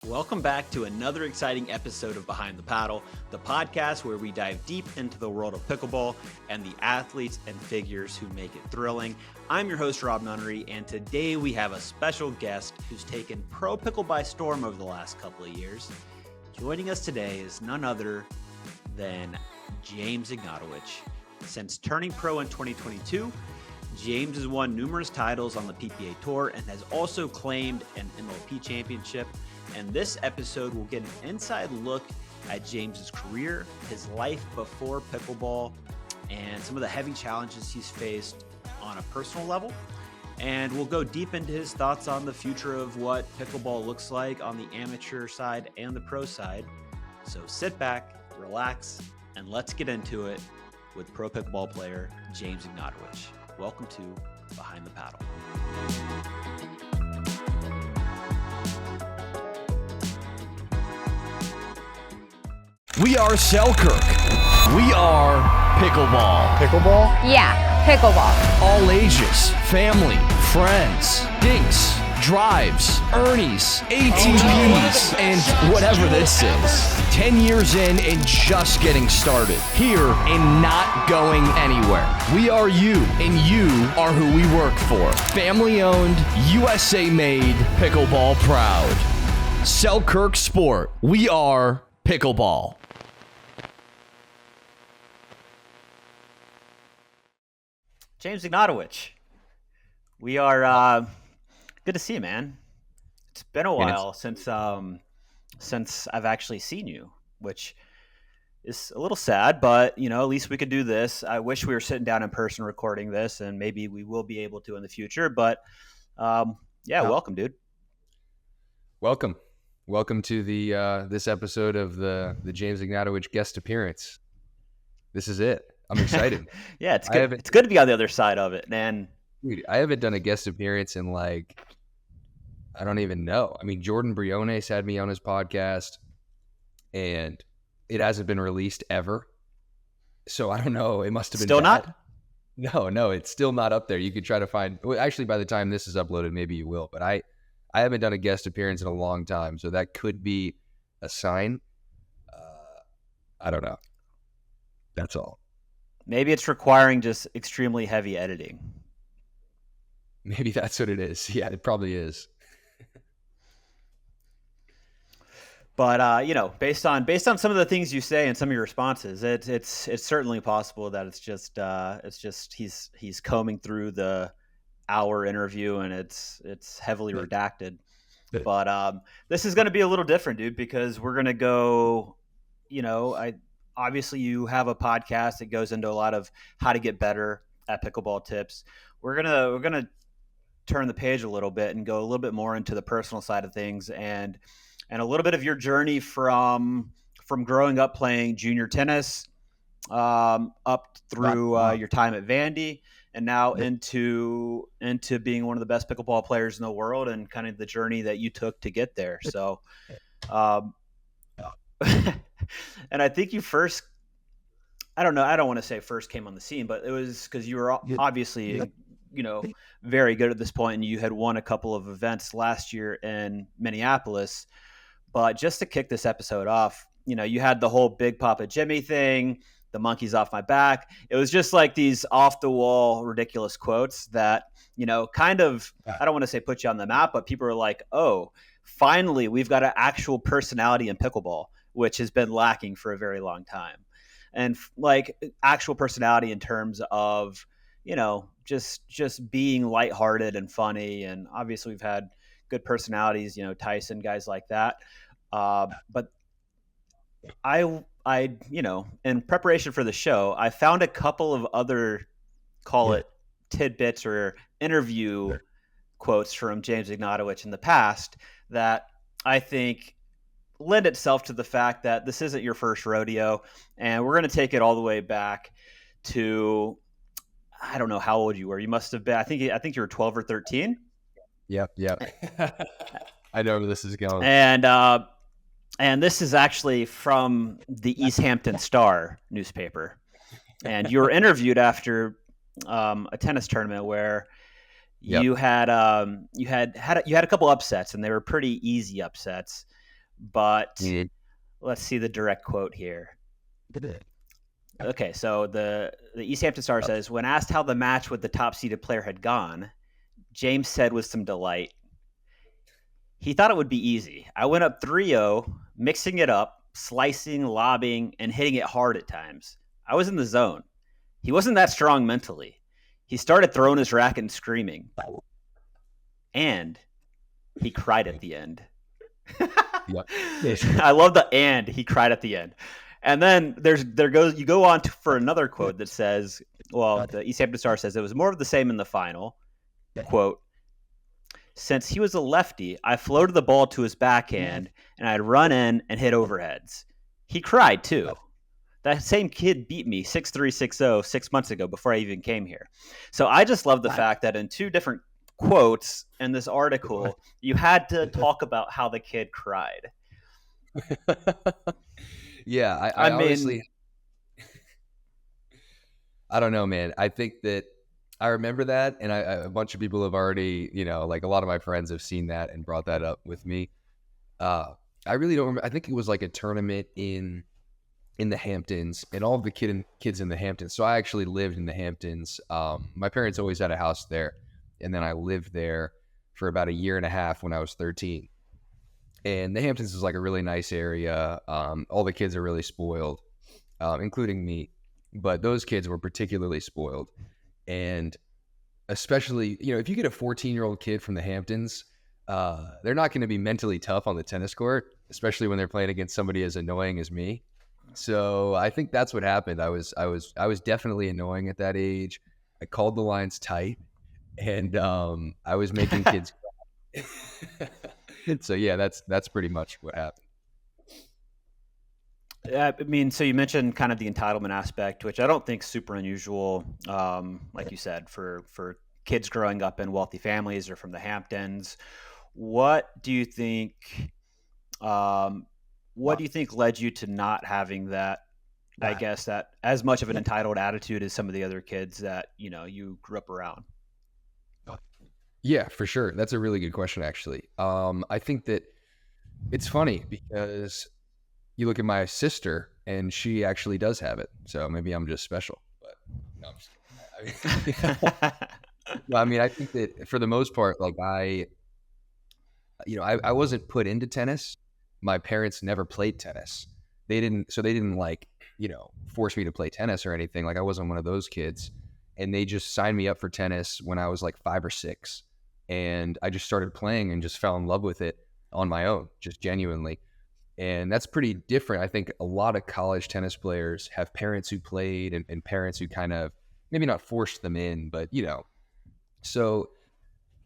Welcome back to another exciting episode of Behind the Paddle, the podcast where we dive deep into the world of pickleball and the athletes and figures who make it thrilling. I'm your host, Rob Nunnery, and today we have a special guest who's taken pro pickle by storm over the last couple of years. Joining us today is none other than James Ignatowich. Since turning pro in 2022, James has won numerous titles on the PPA Tour and has also claimed an MLP championship. And this episode will get an inside look at James's career, his life before pickleball, and some of the heavy challenges he's faced on a personal level. And we'll go deep into his thoughts on the future of what pickleball looks like on the amateur side and the pro side. So sit back, relax, and let's get into it with pro pickleball player James Ignatowich. Welcome to Behind the Paddle. We are Selkirk. We are pickleball. Pickleball? Yeah, pickleball. All ages, family, friends, dinks, drives, Ernies, ATPs, and whatever this is. 10 years in and just getting started. Here and not going anywhere. We are you, and you are who we work for. Family owned, USA made, pickleball proud. Selkirk Sport. We are pickleball. James Ignatowich, we are good to see you, man. It's been a while since I've actually seen you, which is a little sad, but at least we could do this. I wish we were sitting down in person recording this, and maybe we will be able to in the future. But welcome, dude. Welcome to the this episode of the James Ignatowich guest appearance. This is it. I'm excited. Yeah, it's good. It's good to be on the other side of it, man. Dude, I haven't done a guest appearance in I don't even know. I mean, Jordan Briones had me on his podcast, and it hasn't been released ever. So I don't know. It must have been still bad. not. No, it's still not up there. You could try to find. Well, actually, by the time this is uploaded, maybe you will. But I haven't done a guest appearance in a long time, so that could be a sign. I don't know. That's all. Maybe it's requiring just extremely heavy editing. Maybe that's what it is. Yeah, it probably is. But based on some of the things you say and some of your responses, it's certainly possible that it's just he's combing through the hour interview and it's heavily redacted. But this is going to be a little different, dude, because we're going to go. Obviously, you have a podcast that goes into a lot of how to get better at pickleball tips. We're gonna turn the page a little bit and go a little bit more into the personal side of things and a little bit of your journey from growing up playing junior tennis up through your time at Vandy and now into being one of the best pickleball players in the world and kind of the journey that you took to get there. So. And I think you first, I don't want to say first came on the scene, but it was because you were obviously, very good at this point, and you had won a couple of events last year in Minneapolis. But just to kick this episode off, you had the whole Big Papa Jimmy thing, the monkey's off my back. It was just like these off the wall, ridiculous quotes that, kind of, I don't want to say put you on the map, but people are like, oh, finally, we've got an actual personality in pickleball, which has been lacking for a very long time. And like actual personality in terms of, just being lighthearted and funny. And obviously we've had good personalities, Tyson, guys like that. But I, in preparation for the show, I found a couple of other, call it tidbits or interview quotes from James Ignatowich in the past that I think lend itself to the fact that this isn't your first rodeo, and we're going to take it all the way back to, I don't know how old you were. You must have been, I think you were 12 or 13. Yep. I know where this is going. And this is actually from the East Hampton Star newspaper. And you were interviewed after a tennis tournament where you had a couple upsets, and they were pretty easy upsets. but Yeah. let's see the direct quote here. Okay, so the East Hampton Star says, when asked how the match with the top seeded player had gone, James said with some delight, he thought it would be easy. I went up 3-0, mixing it up, slicing, lobbing, and hitting it hard at times. I was in the zone. He wasn't that strong mentally. He started throwing his racket and screaming. And he cried at the end. Yep. I love the "and" he cried at the end. And then you go on for another quote that says, well, the East Hampton Star says it was more of the same in the final. Quote, since he was a lefty, I floated the ball to his backhand and I'd run in and hit overheads. He cried too. That same kid beat me 6-3, 6-0 6 months ago before I even came here. So I just love the fact that in two different quotes in this article, you had to talk about how the kid cried. Yeah, I honestly, I don't know, man. I think that I remember that, and a bunch of people have already, like a lot of my friends have seen that and brought that up with me. I really don't remember. I think it was like a tournament in the Hamptons, and all of the kids in the Hamptons. So I actually lived in the Hamptons. My parents always had a house there, and then I lived there for about a year and a half when I was 13. And the Hamptons is like a really nice area. All the kids are really spoiled, including me. But those kids were particularly spoiled. And especially, if you get a 14-year-old kid from the Hamptons, they're not going to be mentally tough on the tennis court, especially when they're playing against somebody as annoying as me. So I think that's what happened. I was definitely annoying at that age. I called the lines tight, and I was making kids cry. So yeah, that's pretty much what happened. I mean, so you mentioned kind of the entitlement aspect, which I don't think is super unusual. Like you said, for kids growing up in wealthy families or from the Hamptons, what do you think? What do you think led you to not having that? I guess that as much of an entitled attitude as some of the other kids that you grew up around. Yeah, for sure. That's a really good question, actually. I think that it's funny because you look at my sister and she actually does have it. So maybe I'm just special. But no, I'm just kidding. I mean, I think that for the most part, like I wasn't put into tennis. My parents never played tennis. They didn't like, force me to play tennis or anything. Like I wasn't one of those kids. And they just signed me up for tennis when I was like 5 or 6. And I just started playing and just fell in love with it on my own, just genuinely. And that's pretty different. I think a lot of college tennis players have parents who played and parents who kind of maybe not forced them in, but so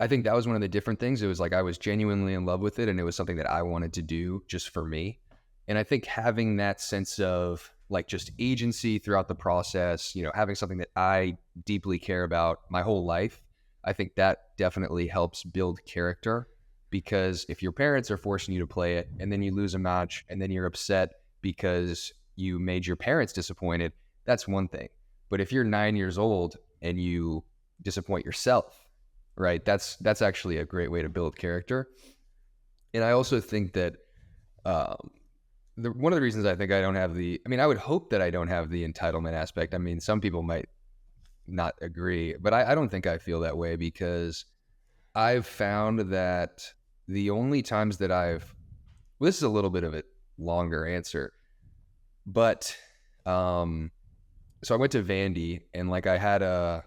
I think that was one of the different things. It was like I was genuinely in love with it and it was something that I wanted to do just for me. And I think having that sense of like just agency throughout the process, having something that I deeply care about my whole life, I think that definitely helps build character. Because if your parents are forcing you to play it and then you lose a match and then you're upset because you made your parents disappointed, that's one thing. But if you're 9 years old and you disappoint yourself, right, that's actually a great way to build character. And I also think that one of the reasons I think I would hope that I don't have the entitlement aspect. I mean, some people might not agree, but I don't think I feel that way because I've found that the only times that this is a little bit of a longer answer, but so I went to Vandy and like I had a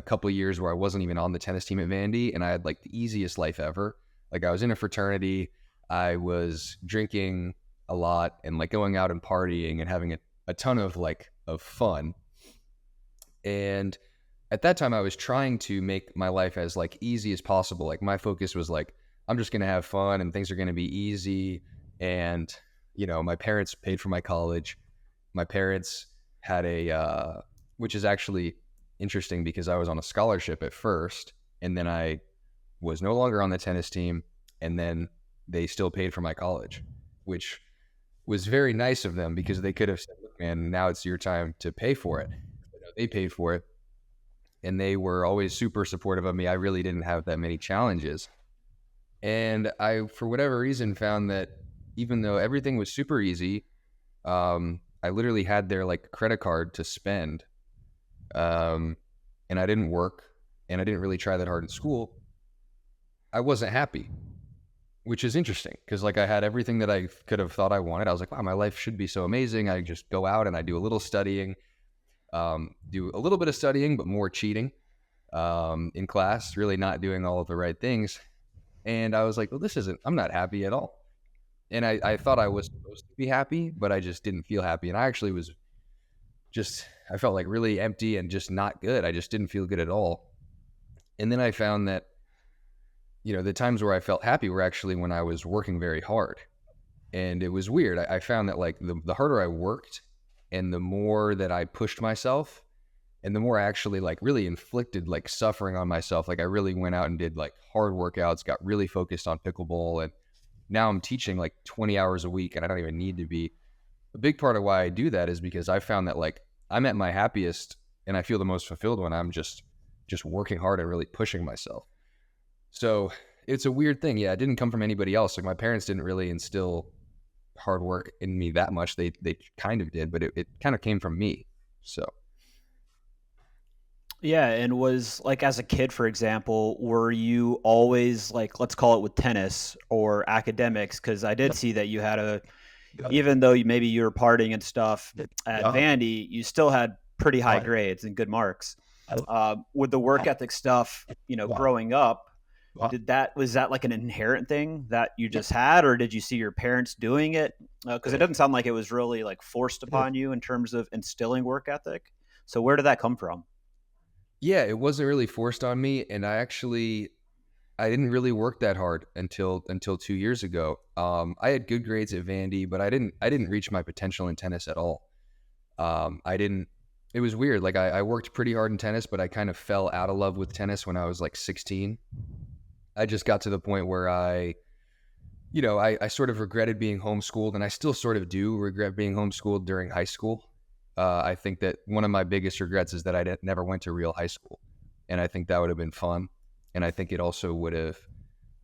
couple of years where I wasn't even on the tennis team at Vandy and I had like the easiest life ever. Like I was in a fraternity, I was drinking a lot and like going out and partying and having a ton of fun. And at that time I was trying to make my life as like easy as possible. Like my focus was like, I'm just going to have fun and things are going to be easy. And, my parents paid for my college. My parents had which is actually interesting because I was on a scholarship at first and then I was no longer on the tennis team. And then they still paid for my college, which was very nice of them because they could have said, look, man, now it's your time to pay for it. But no, they paid for it. And they were always super supportive of me. I really didn't have that many challenges. And I, for whatever reason, found that even though everything was super easy. I literally had their like credit card to spend, um, and I didn't work, and I didn't really try that hard in school. I wasn't happy, which is interesting because like I had everything that I could have thought I wanted. I was like, wow, my life should be so amazing. I just go out and I do a little studying, do a little bit of studying, but more cheating in class, really not doing all of the right things. And I was like, well, I'm not happy at all. And I thought I was supposed to be happy, but I just didn't feel happy. And I actually was I felt like really empty and just not good. I just didn't feel good at all. And then I found that, the times where I felt happy were actually when I was working very hard. And it was weird. I found that like the harder I worked and the more that I pushed myself and the more I actually like really inflicted like suffering on myself, like I really went out and did like hard workouts, got really focused on pickleball. And now I'm teaching like 20 hours a week and I don't even need to be. A big part of why I do that is because I found that like I'm at my happiest and I feel the most fulfilled when I'm just working hard and really pushing myself. So it's a weird thing. Yeah, it didn't come from anybody else. Like my parents didn't really instill hard work in me that much. They kind of did, but it kind of came from me. So Yeah, and was like as a kid, for example, were you always like, let's call it with tennis or academics? Because I did see that you had even though maybe you were partying and stuff at Vandy, you still had pretty high grades and good marks. With the work ethic stuff, growing up, was that like an inherent thing that you just had, or did you see your parents doing it? Because it doesn't sound like it was really like forced upon you in terms of instilling work ethic. So where did that come from? yeah, it wasn't really forced on me, and I didn't really work that hard until 2 years ago. I had good grades at Vandy, but I didn't reach my potential in tennis at all. I didn't. It was weird. Like I worked pretty hard in tennis, but I kind of fell out of love with tennis when I was like 16. I just got to the point where I sort of regretted being homeschooled, and I still sort of do regret being homeschooled during high school. I think that one of my biggest regrets is that never went to real high school, and I think that would have been fun. And I think it also would have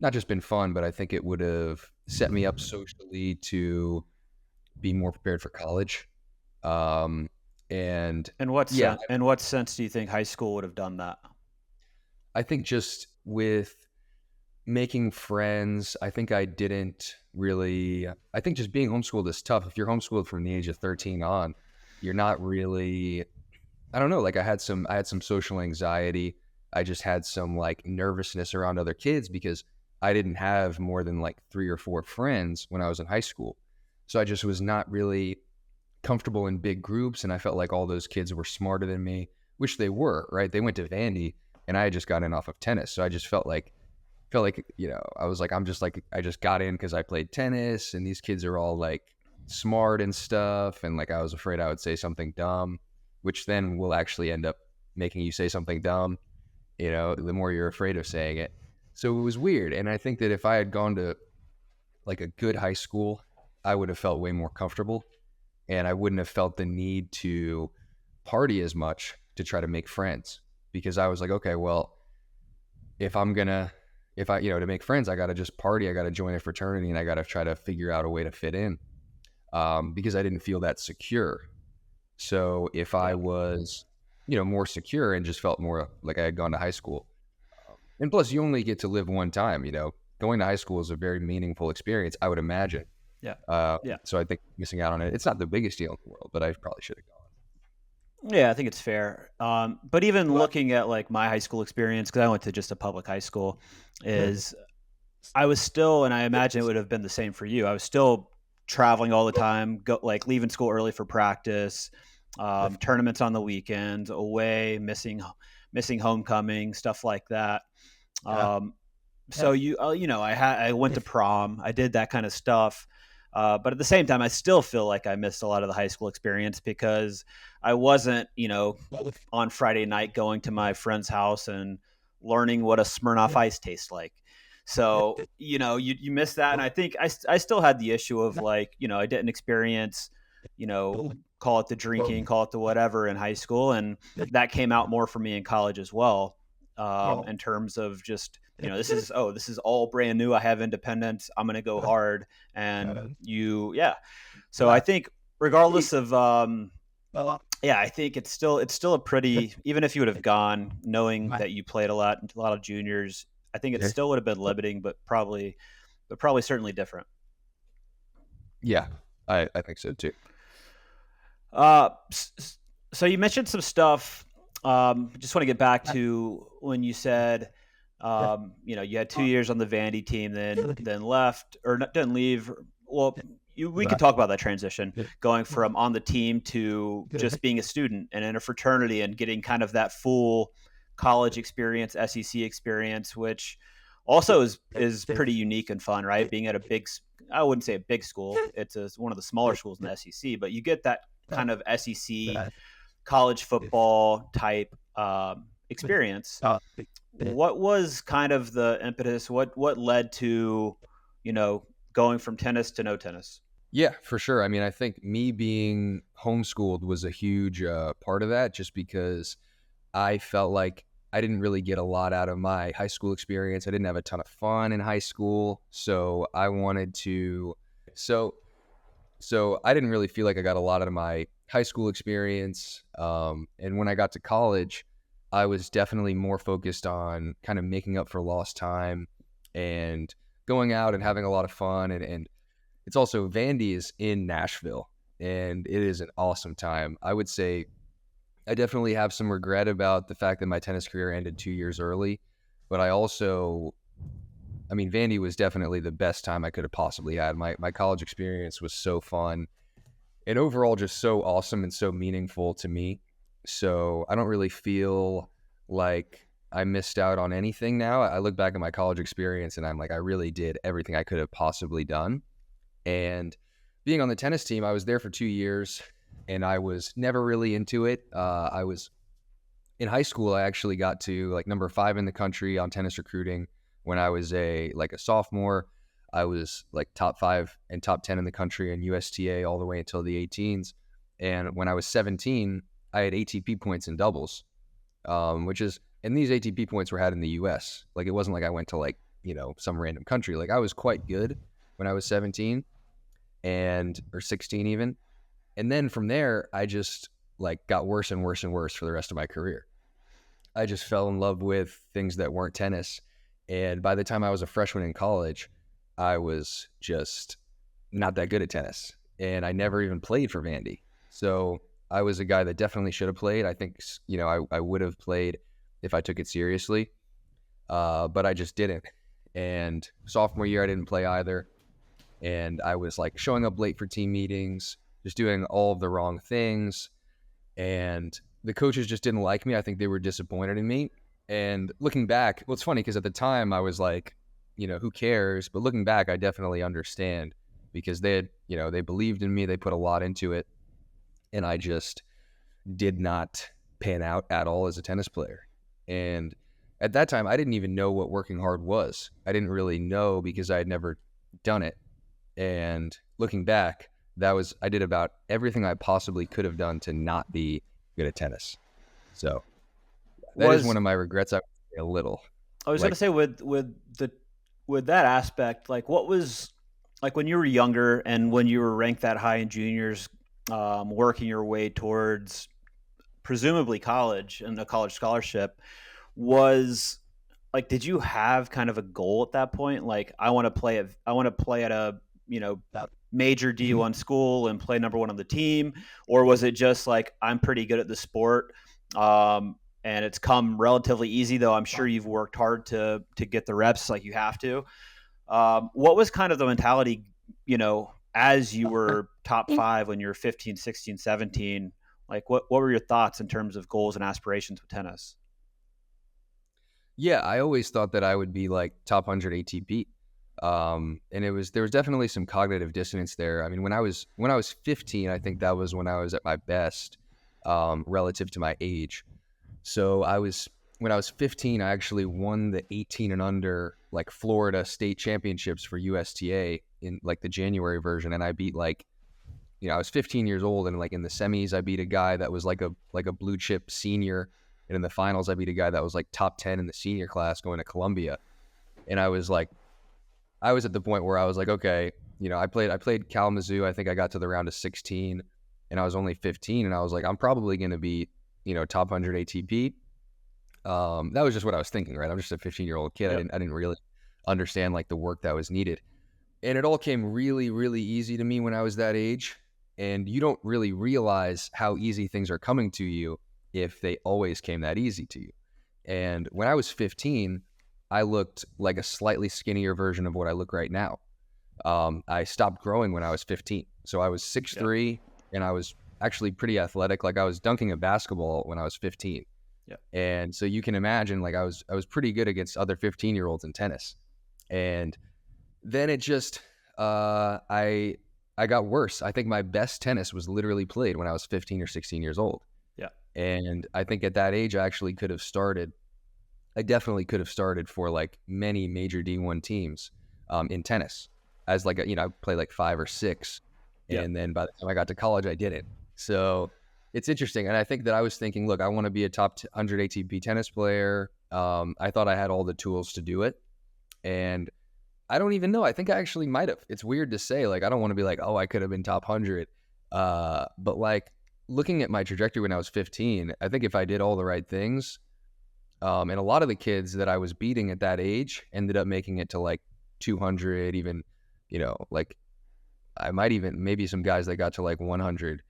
not just been fun, but I think it would have set me up socially to be more prepared for college. Um, and yeah, In what sense do you think high school would have done that? I think just with making friends, I think I didn't really. I think just being homeschooled is tough. If you're homeschooled from the age of 13 on, you're not really. I don't know. Like I had some social anxiety. I just had some like nervousness around other kids because I didn't have more than like 3 or 4 friends when I was in high school. So I just was not really comfortable in big groups. And I felt like all those kids were smarter than me, which they were, right? They went to Vandy and I had just gotten off of tennis. So I just felt like, I was like, I just got in because I played tennis and these kids are all like smart and stuff. And like, I was afraid I would say something dumb, which then will actually end up making you say something dumb, the more you're afraid of saying it. So it was weird. And I think that if I had gone to like a good high school, I would have felt way more comfortable and I wouldn't have felt the need to party as much to try to make friends because I was like, okay, well, to make friends, I got to just party. I got to join a fraternity and I got to try to figure out a way to fit in because I didn't feel that secure. So if I was, more secure and just felt more like I had gone to high school, and plus you only get to live one time, going to high school is a very meaningful experience, I would imagine. Yeah. Yeah. So I think missing out on it, it's not the biggest deal in the world, but I probably should have gone. Yeah, I think it's fair. But even looking at like my high school experience, because I went to just a public high school, is I was still, and I imagine it would have been the same for you. I was still traveling all the time, like leaving school early for practice, tournaments on the weekends, away, missing homecoming, stuff like that. So I went to prom, I did that kind of stuff. But at the same time, I still feel like I missed a lot of the high school experience because I wasn't, on Friday night going to my friend's house and learning what a Smirnoff Ice tastes like. So, you miss that. And I think I still had the issue of like, I didn't experience, call it the drinking, call it the whatever in high school. And that came out more for me in college as well. in terms of just, this is all brand new. I have independence. I'm going to go hard. And So I think regardless of, I think it's still a pretty, even if you would have gone knowing that you played a lot of juniors, I think it still would have been limiting, but probably certainly different. Yeah, I think so too. So you mentioned some stuff. Just want to get back to when you said, you had 2 years on the Vandy team, then left or didn't leave. Well, we could talk about that transition going from on the team to just being a student and in a fraternity and getting kind of that full college experience, SEC experience, which also is pretty unique and fun, right? Being at a big, I wouldn't say a big school. It's one of the smaller schools in the SEC, but you get that kind of SEC college football type experience. What was kind of the impetus? What led to, going from tennis to no tennis? Yeah, for sure. I mean, I think me being homeschooled was a huge part of that, just because I felt like I didn't really get a lot out of my high school experience. I didn't have a ton of fun in high school. So I wanted to, so I didn't really feel like I got a lot out of my high school experience. And when I got to college, I was definitely more focused on kind of making up for lost time and going out and having a lot of fun. And it's also, Vandy is in Nashville, and it is an awesome time. I would say I definitely have some regret about the fact that my tennis career ended 2 years early, but Vandy was definitely the best time I could have possibly had. My college experience was so fun and overall just so awesome and so meaningful to me. So I don't really feel like I missed out on anything now. I look back at my college experience and I'm like, I really did everything I could have possibly done. And being on the tennis team, I was there for 2 years and I was never really into it. I was in high school. I actually got to like number 5 in the country on tennis recruiting. When I was a sophomore, I was like top 5 and top 10 in the country in USTA all the way until the 18s. And when I was 17, I had ATP points in doubles, and these ATP points were had in the US. Like, it wasn't like I went to some random country. Like, I was quite good when I was 17 or 16 even. And then from there, I just got worse and worse and worse for the rest of my career. I just fell in love with things that weren't tennis. And by the time I was a freshman in college, I was just not that good at tennis. And I never even played for Vandy. So I was a guy that definitely should have played. I think, I would have played if I took it seriously. But I just didn't. And sophomore year, I didn't play either. And I was showing up late for team meetings, just doing all of the wrong things. And the coaches just didn't like me. I think they were disappointed in me. And looking back, well, it's funny because at the time I was like, who cares? But looking back, I definitely understand, because they believed in me. They put a lot into it. And I just did not pan out at all as a tennis player. And at that time, I didn't even know what working hard was. I didn't really know because I had never done it. And looking back, I did about everything I possibly could have done to not be good at tennis. So that is one of my regrets. I would say a little. I was going to say with that aspect, what was when you were younger and when you were ranked that high in juniors, working your way towards presumably college and a college scholarship, was did you have kind of a goal at that point? I want to play at a major D1 school and play number 1 on the team, or was it just I'm pretty good at the sport, and it's come relatively easy, though I'm sure you've worked hard to get the reps you have to. What was kind of the mentality, as you were top 5 when you were 15, 16, 17? What were your thoughts in terms of goals and aspirations with tennis? Yeah, I always thought that I would be top 100 ATP. And there was definitely some cognitive dissonance there. I mean, when I was 15, I think that was when I was at my best, relative to my age. So when I was 15, I actually won the 18 and under Florida state championships for USTA in the January version. And I beat I was 15 years old, and in the semis, I beat a guy that was a blue chip senior. And in the finals, I beat a guy that was like top 10 in the senior class going to Columbia. And I was at the point where I was like, okay, I played Kalamazoo. I think I got to the round of 16 and I was only 15. And I was like, I'm probably going to be, top 100 ATP. That was just what I was thinking, right? I'm just a 15-year-old kid. Yep. I didn't really understand like the work that was needed. And it all came really, really easy to me when I was that age. And you don't really realize how easy things are coming to you if they always came that easy to you. And when I was 15, I looked like a slightly skinnier version of what I look right now. I stopped growing when I was 15. So I was 6'3", and I was actually pretty athletic. Like I was dunking a basketball when I was 15. Yeah. And so you can imagine, like I was pretty good against other 15-year-olds in tennis. And then it just, I got worse. I think my best tennis was literally played when I was 15 or 16 years old. Yeah. And I think at that age, I definitely could have started for like many major D1 teams in tennis as like, I played like 5 or 6. Yeah. And then by the time I got to college, I didn't. So it's interesting. And I think that I was thinking, look, I want to be a top 100 ATP tennis player. I thought I had all the tools to do it. And I don't even know. I think I actually might have. It's weird to say. Like, I don't want to be like, oh, I could have been top 100. But like looking at my trajectory when I was 15, I think if I did all the right things, and a lot of the kids that I was beating at that age ended up making it to like 200, even, like I might even, maybe some guys that got to like 100,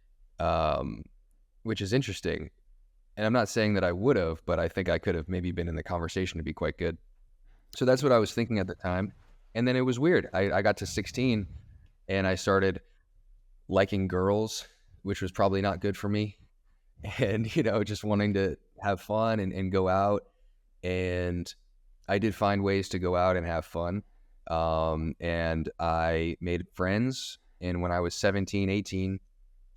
which is interesting. And I'm not saying that I would have, but I think I could have maybe been in the conversation to be quite good. So that's what I was thinking at the time. And then it was weird. I got to 16 and I started liking girls, which was probably not good for me. And, just wanting to have fun and go out. And I did find ways to go out and have fun. And I made friends. And when I was 17, 18,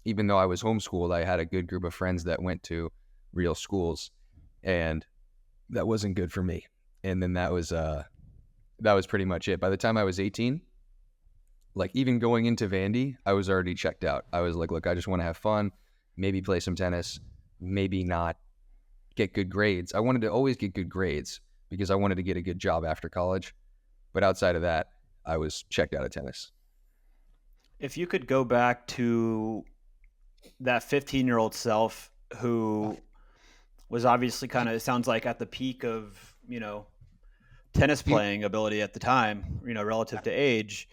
even though I was homeschooled, I had a good group of friends that went to real schools. And that wasn't good for me. And then that was pretty much it. By the time I was 18, like even going into Vandy, I was already checked out. I was like, look, I just want to have fun, maybe play some tennis, maybe not get good grades. I wanted to always get good grades because I wanted to get a good job after college. But outside of that, I was checked out of tennis. If you could go back to that 15-year-old self who was obviously kind of, it sounds like at the peak of, tennis playing ability at the time, relative to age,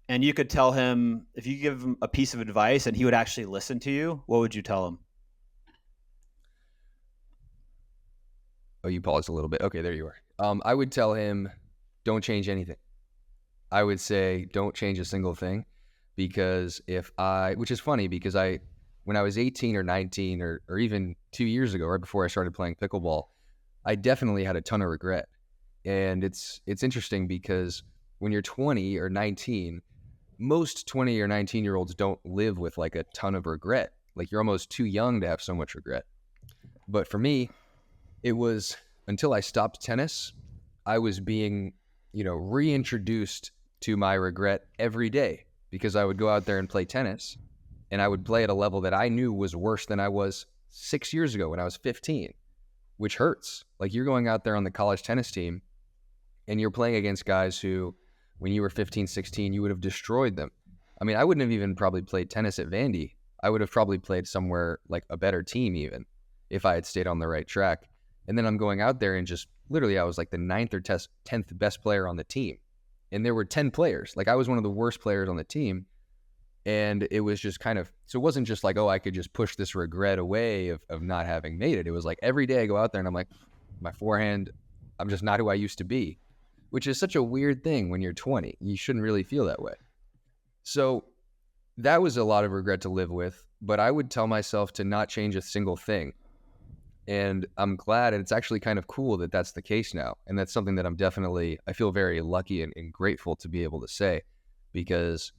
and you could tell him, if you give him a piece of advice and he would actually listen to you, what would you tell him? Oh, you paused a little bit. Okay, there you are. I would tell him, don't change anything. I would say, don't change a single thing, because which is funny because when I was 18 or 19 or even 2 years ago, right before I started playing pickleball, I definitely had a ton of regret. And it's interesting because when you're 20 or 19, most 20 or 19-year-olds don't live with like a ton of regret. Like you're almost too young to have so much regret. But for me, it was until I stopped tennis, I was being, reintroduced to my regret every day because I would go out there and play tennis and I would play at a level that I knew was worse than I was 6 years ago when I was 15, which hurts. Like you're going out there on the college tennis team and you're playing against guys who, when you were 15, 16, you would have destroyed them. I mean, I wouldn't have even probably played tennis at Vandy. I would have probably played somewhere like a better team even if I had stayed on the right track. And then I'm going out there and just literally I was like the 9th or 10th best player on the team. And there were 10 players. Like I was one of the worst players on the team. And it was just kind of, so it wasn't just like, oh, I could just push this regret away of not having made it. It was like every day I go out there and I'm like, my forehand, I'm just not who I used to be, which is such a weird thing when you're 20. You shouldn't really feel that way. So that was a lot of regret to live with, but I would tell myself to not change a single thing. And I'm glad, and it's actually kind of cool that that's the case now. And that's something that I feel very lucky and grateful to be able to say, because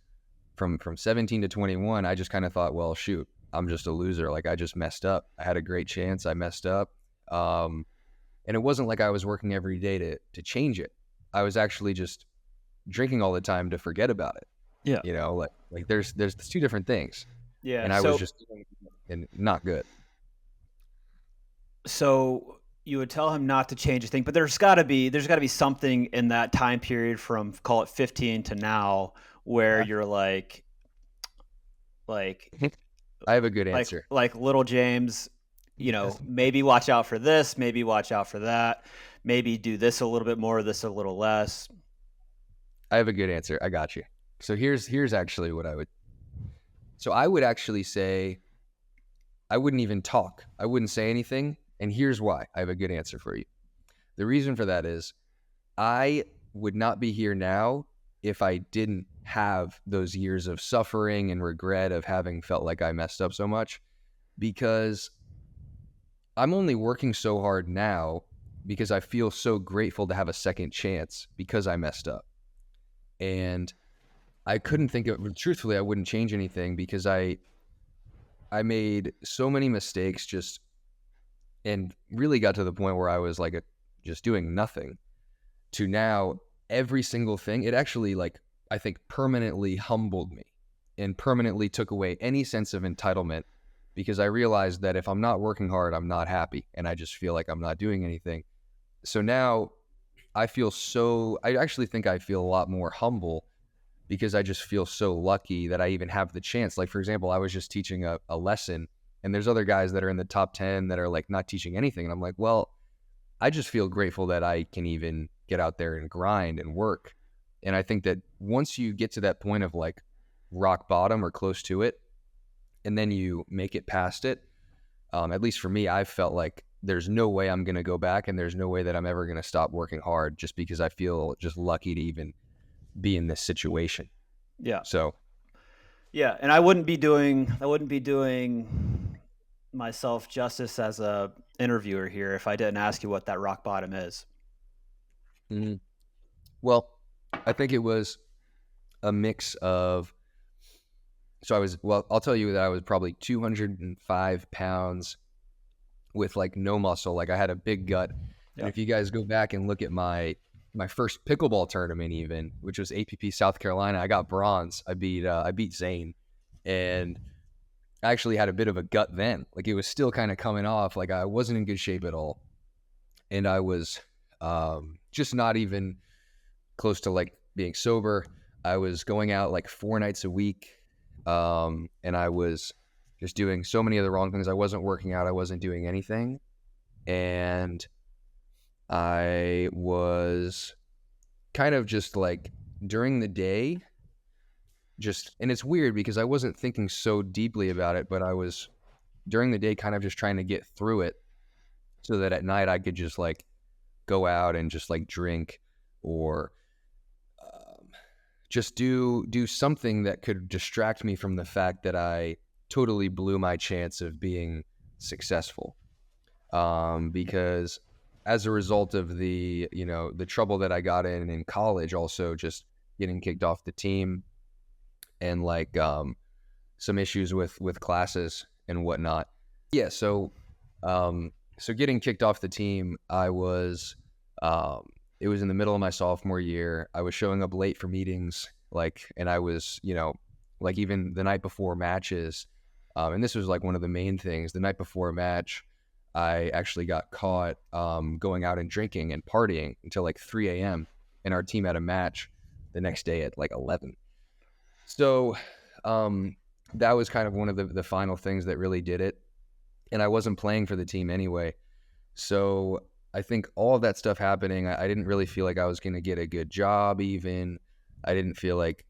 from 17 to 21, I just kind of thought, well, shoot, I'm just a loser. Like I just messed up. I had a great chance. I messed up. And it wasn't like I was working every day to change it. I was actually just drinking all the time to forget about it. Yeah. Like there's two different things. Yeah. And I was just and not good. So you would tell him not to change a thing, but there's got to be something in that time period from call it 15 to now where Yeah. you're like I have a good like answer. like little James, maybe watch out for this, maybe watch out for that, maybe do this a little bit more, this a little less. I have a good answer. I got you. So here's actually what I would. So I would actually say I wouldn't even talk. I wouldn't say anything. And here's why. I have a good answer for you. The reason for that is I would not be here now if I didn't have those years of suffering and regret of having felt like I messed up so much, because I'm only working so hard now because I feel so grateful to have a second chance because I messed up. And I couldn't think of, truthfully, I wouldn't change anything because I made so many mistakes just, and really got to the point where I was like just doing nothing, to now every single thing. It actually, like, I think permanently humbled me and permanently took away any sense of entitlement, because I realized that if I'm not working hard, I'm not happy and I just feel like I'm not doing anything. So now I actually think I feel a lot more humble because I just feel so lucky that I even have the chance. Like, for example, I was just teaching a lesson, and there's other guys that are in the top 10 that are like not teaching anything. And I'm like, well, I just feel grateful that I can even get out there and grind and work. And I think that once you get to that point of like rock bottom or close to it, and then you make it past it, at least for me, I've felt like there's no way I'm going to go back, and there's no way that I'm ever going to stop working hard, just because I feel just lucky to even be in this situation. Yeah. So Yeah, and I wouldn't be doing myself justice as a interviewer here if I didn't ask you what that rock bottom is. mhm. Well, I think it was a mix of, I'll tell you that I was probably 205 pounds with like no muscle. Like, I had a big gut. And Yeah. if you guys go back and look at my first pickleball tournament, even, which was APP South Carolina, I got bronze. I beat Zane, and I actually had a bit of a gut then. Like, it was still kind of coming off. Like, I wasn't in good shape at all, and I was just not even close to like being sober. I was going out like 4 nights a week, and I was just doing so many of the wrong things. I wasn't working out. I wasn't doing anything, and I was kind of just like during the day, and it's weird because I wasn't thinking so deeply about it, but I was during the day kind of just trying to get through it so that at night I could just like go out and just like drink, or just do something that could distract me from the fact that I totally blew my chance of being successful. Because as a result of the trouble that I got in college, also just getting kicked off the team, and like some issues with classes and whatnot. Yeah, so getting kicked off the team, it was in the middle of my sophomore year. I was showing up late for meetings, and I was, like, even the night before matches, and this was like one of the main things. The night before a match, I actually got caught going out and drinking and partying until like 3 a.m. and our team had a match the next day at like 11. So that was kind of one of the final things that really did it. And I wasn't playing for the team anyway. So I think all of that stuff happening, I didn't really feel like I was going to get a good job even. I didn't feel like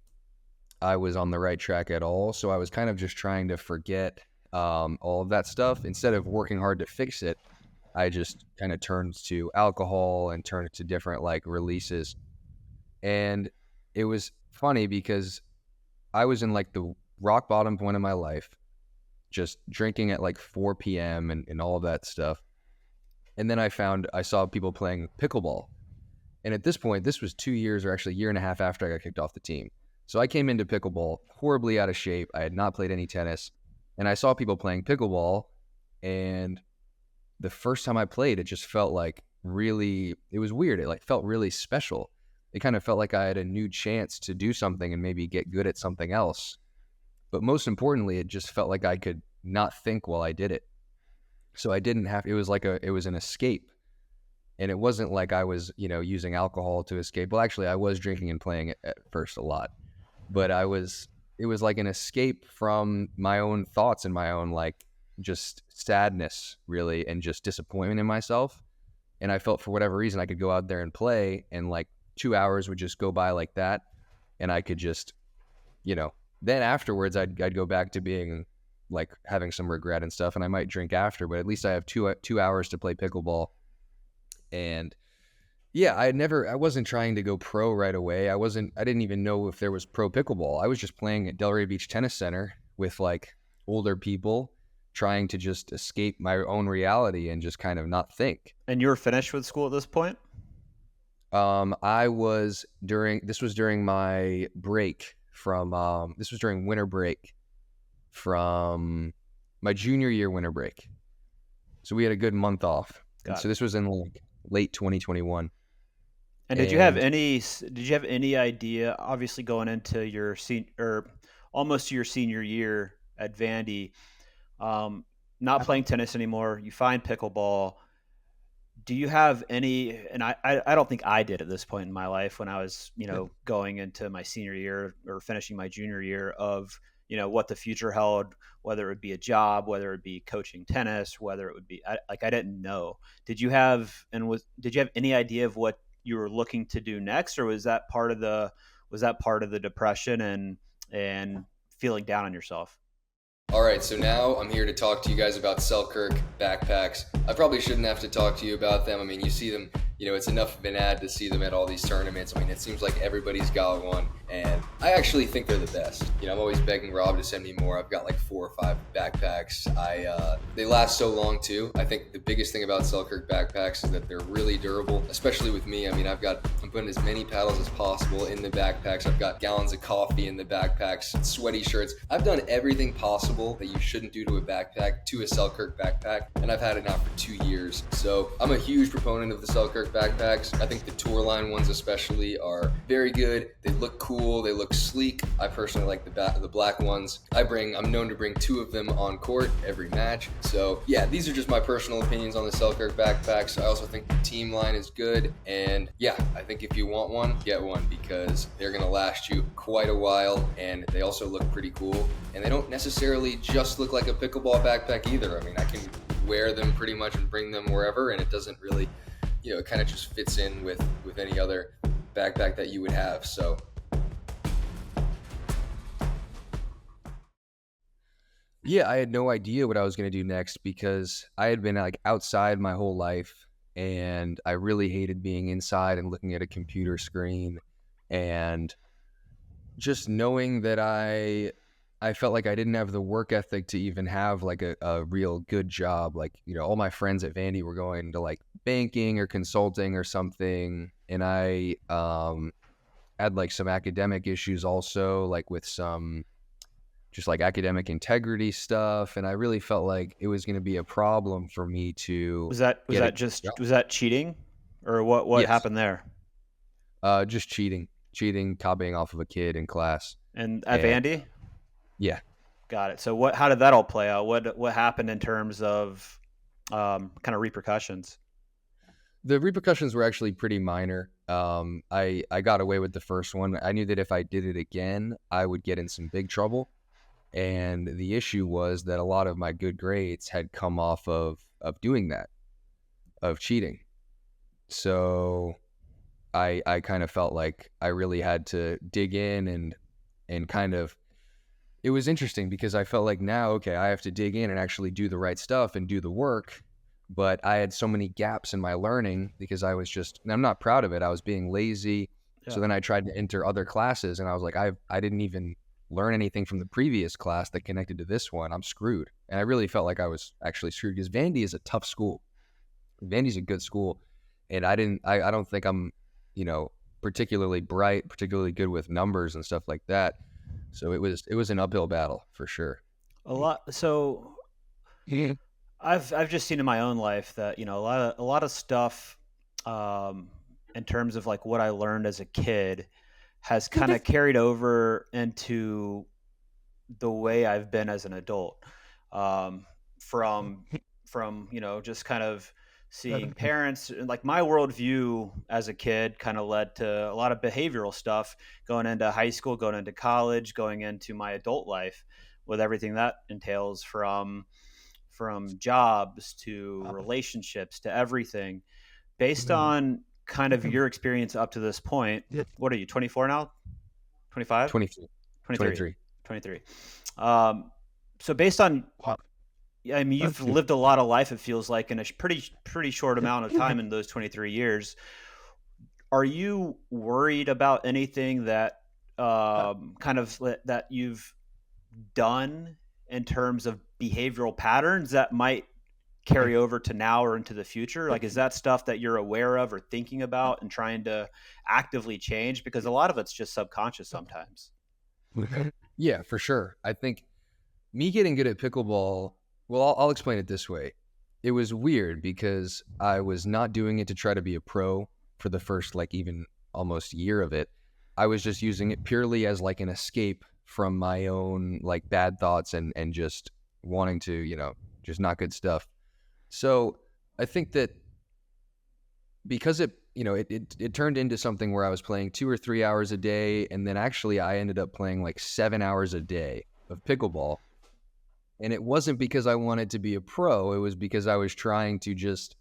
I was on the right track at all. So I was kind of just trying to forget all of that stuff. Instead of working hard to fix it, I just kind of turned to alcohol and turned to different like releases. And it was funny because I was in like the rock bottom point of my life, just drinking at like 4 p.m. and all of that stuff. And then I saw people playing pickleball. And at this point, this was 2 years, or actually a year and a half after I got kicked off the team. So I came into pickleball horribly out of shape. I had not played any tennis. And I saw people playing pickleball. And the first time I played, it just felt like it was weird. It like felt really special. It kind of felt like I had a new chance to do something and maybe get good at something else. But most importantly, it just felt like I could not think while I did it. So I didn't have, it was an escape. And it wasn't like I was, using alcohol to escape. Well, actually, I was drinking and playing at first a lot, but it was like an escape from my own thoughts and my own, like, just sadness, really, and just disappointment in myself. And I felt for whatever reason I could go out there and play, and like 2 hours would just go by like that. And I could just, then afterwards I'd go back to being like having some regret and stuff, and I might drink after, but at least I have 2 hours to play pickleball. And yeah, I wasn't trying to go pro right away. I didn't even know if there was pro pickleball. I was just playing at Delray Beach Tennis Center with like older people, trying to just escape my own reality and just kind of not think. And you were finished with school at this point? This was during my break this was during winter break from my junior year winter break. So we had a good month off. So this was in like late 2021. And did you have any idea, obviously going into your almost your senior year at Vandy, not playing tennis anymore, you find pickleball. Do you have any, and I don't think I did at this point in my life when I was, going into my senior year or finishing my junior year of, what the future held, whether it would be a job, whether it be coaching tennis, whether it would be, I didn't know. Did you have any idea of what you were looking to do next, or was that part of the depression and feeling down on yourself? All right, so now I'm here to talk to you guys about Selkirk backpacks. I probably shouldn't have to talk to you about them. I mean, you see them, it's enough of an ad to see them at all these tournaments. I mean, it seems like everybody's got one, and I actually think they're the best. I'm always begging Rob to send me more. I've got like 4 or 5 backpacks. They last so long too. I think the biggest thing about Selkirk backpacks is that they're really durable, especially with me. I mean, I'm putting as many paddles as possible in the backpacks. I've got gallons of coffee in the backpacks, sweaty shirts. I've done everything possible that you shouldn't do to a backpack to a Selkirk backpack, and I've had it now for 2 years. So I'm a huge proponent of the Selkirk backpacks. I think the tour line ones especially are very good. They look cool, they look sleek. I personally like the black ones. I'm known to bring 2 of them on court every match. So yeah, these are just my personal opinions on the Selkirk backpacks. I also think the team line is good, and yeah, I think if you want one, get one, because they're gonna last you quite a while, and they also look pretty cool, and they don't necessarily just look like a pickleball backpack either. I mean, I can wear them pretty much and bring them wherever, and it doesn't really, it kind of just fits in with any other backpack that you would have. So yeah, I had no idea what I was going to do next, because I had been like outside my whole life, and I really hated being inside and looking at a computer screen, and just knowing that I felt like I didn't have the work ethic to even have like a real good job. Like, all my friends at Vandy were going to like banking or consulting or something. And I had like some academic issues also, like with some just like academic integrity stuff. And I really felt like it was going to be a problem for me to. Was that cheating, or what Yes. happened there? Just cheating, copying off of a kid in class. And at Vandy? Yeah. Got it. So how did that all play out? What happened in terms of kind of repercussions? The repercussions were actually pretty minor. I got away with the first one. I knew that if I did it again, I would get in some big trouble. And the issue was that a lot of my good grades had come off of doing that, of cheating. So I kind of felt like I really had to dig in and kind of. It was interesting because I felt like now, okay, I have to dig in and actually do the right stuff and do the work. But I had so many gaps in my learning because and I'm not proud of it. I was being lazy. Yeah. So then I tried to enter other classes, and I was like, I didn't even learn anything from the previous class that connected to this one. I'm screwed. And I really felt like I was actually screwed, because Vandy is a tough school. Vandy's a good school. And I don't think I'm, particularly bright, particularly good with numbers and stuff like that. So it was an uphill battle for sure. A lot. So I've just seen in my own life that, a lot of stuff in terms of like what I learned as a kid has kind of carried over into the way I've been as an adult. From from, just kind of seeing parents, and like my worldview as a kid kind of led to a lot of behavioral stuff going into high school, going into college, going into my adult life, with everything that entails, from jobs to relationships to everything. Based on kind of your experience up to this point, what are you, 24 now? 25? 23. 23. 23. So based on, I mean, you've lived a lot of life, it feels like, in a pretty short amount of time in those 23 years. Are you worried about anything that kind of that you've done in terms of behavioral patterns that might carry over to now or into the future? Like, is that stuff that you're aware of or thinking about and trying to actively change? Because a lot of it's just subconscious sometimes. Yeah, for sure. I think me getting good at pickleball, well, I'll explain it this way. It was weird because I was not doing it to try to be a pro for the first, like, even almost year of it. I was just using it purely as like an escape from my own like bad thoughts and just wanting to, just not good stuff. So I think that because it turned into something where I was playing 2 or 3 hours a day, and then actually I ended up playing like 7 hours a day of pickleball. And it wasn't because I wanted to be a pro, it was because I was trying to just,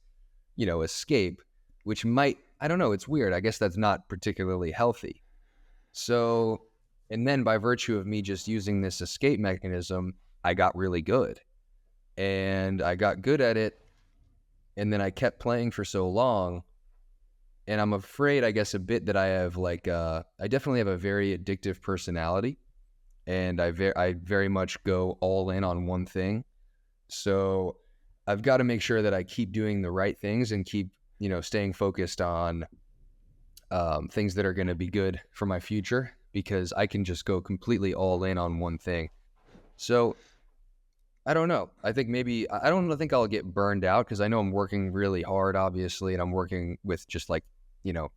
escape, which I don't know, it's weird. I guess that's not particularly healthy. So, and then by virtue of me just using this escape mechanism, I got really good. And I got good at it, and then I kept playing for so long. And I'm afraid, I guess, a bit that I have I definitely have a very addictive personality, and I very much go all in on one thing. So I've got to make sure that I keep doing the right things and keep, staying focused on things that are going to be good for my future, because I can just go completely all in on one thing. So I don't know. I think maybe I don't think I'll get burned out, because I know I'm working really hard, obviously, and I'm working with just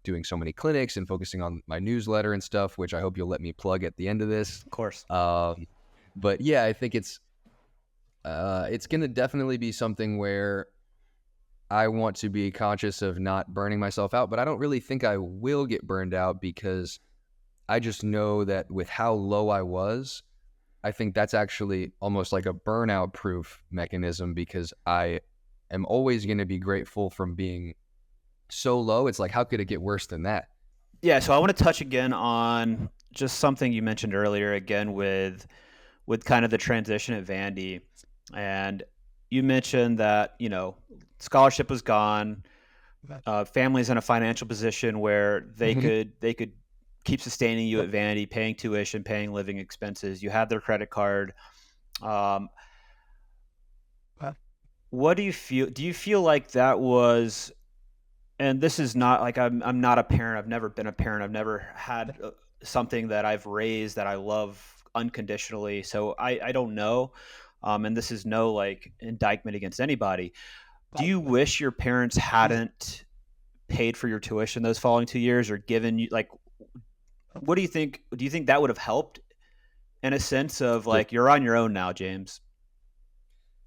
doing so many clinics and focusing on my newsletter and stuff, which I hope you'll let me plug at the end of this. Of course. But yeah, I think it's going to definitely be something where I want to be conscious of not burning myself out, but I don't really think I will get burned out, because I just know that with how low I was, I think that's actually almost like a burnout proof mechanism, because I am always going to be grateful from being so low. It's like, how could it get worse than that? Yeah. So I want to touch again on just something you mentioned earlier, again, with kind of the transition at Vandy. And you mentioned that, scholarship was gone. Family's in a financial position where they could keep sustaining you at Vandy, paying tuition, paying living expenses. You had their credit card. What do you feel? Do you feel like that was? And this is not like I'm not a parent. I've never been a parent. I've never had something that I've raised that I love unconditionally. So I don't know. And this is no like indictment against anybody. Do you wish your parents hadn't paid for your tuition those following 2 years, or given you, like, what do you think? Do you think that would have helped, in a sense of like, you're on your own now, James?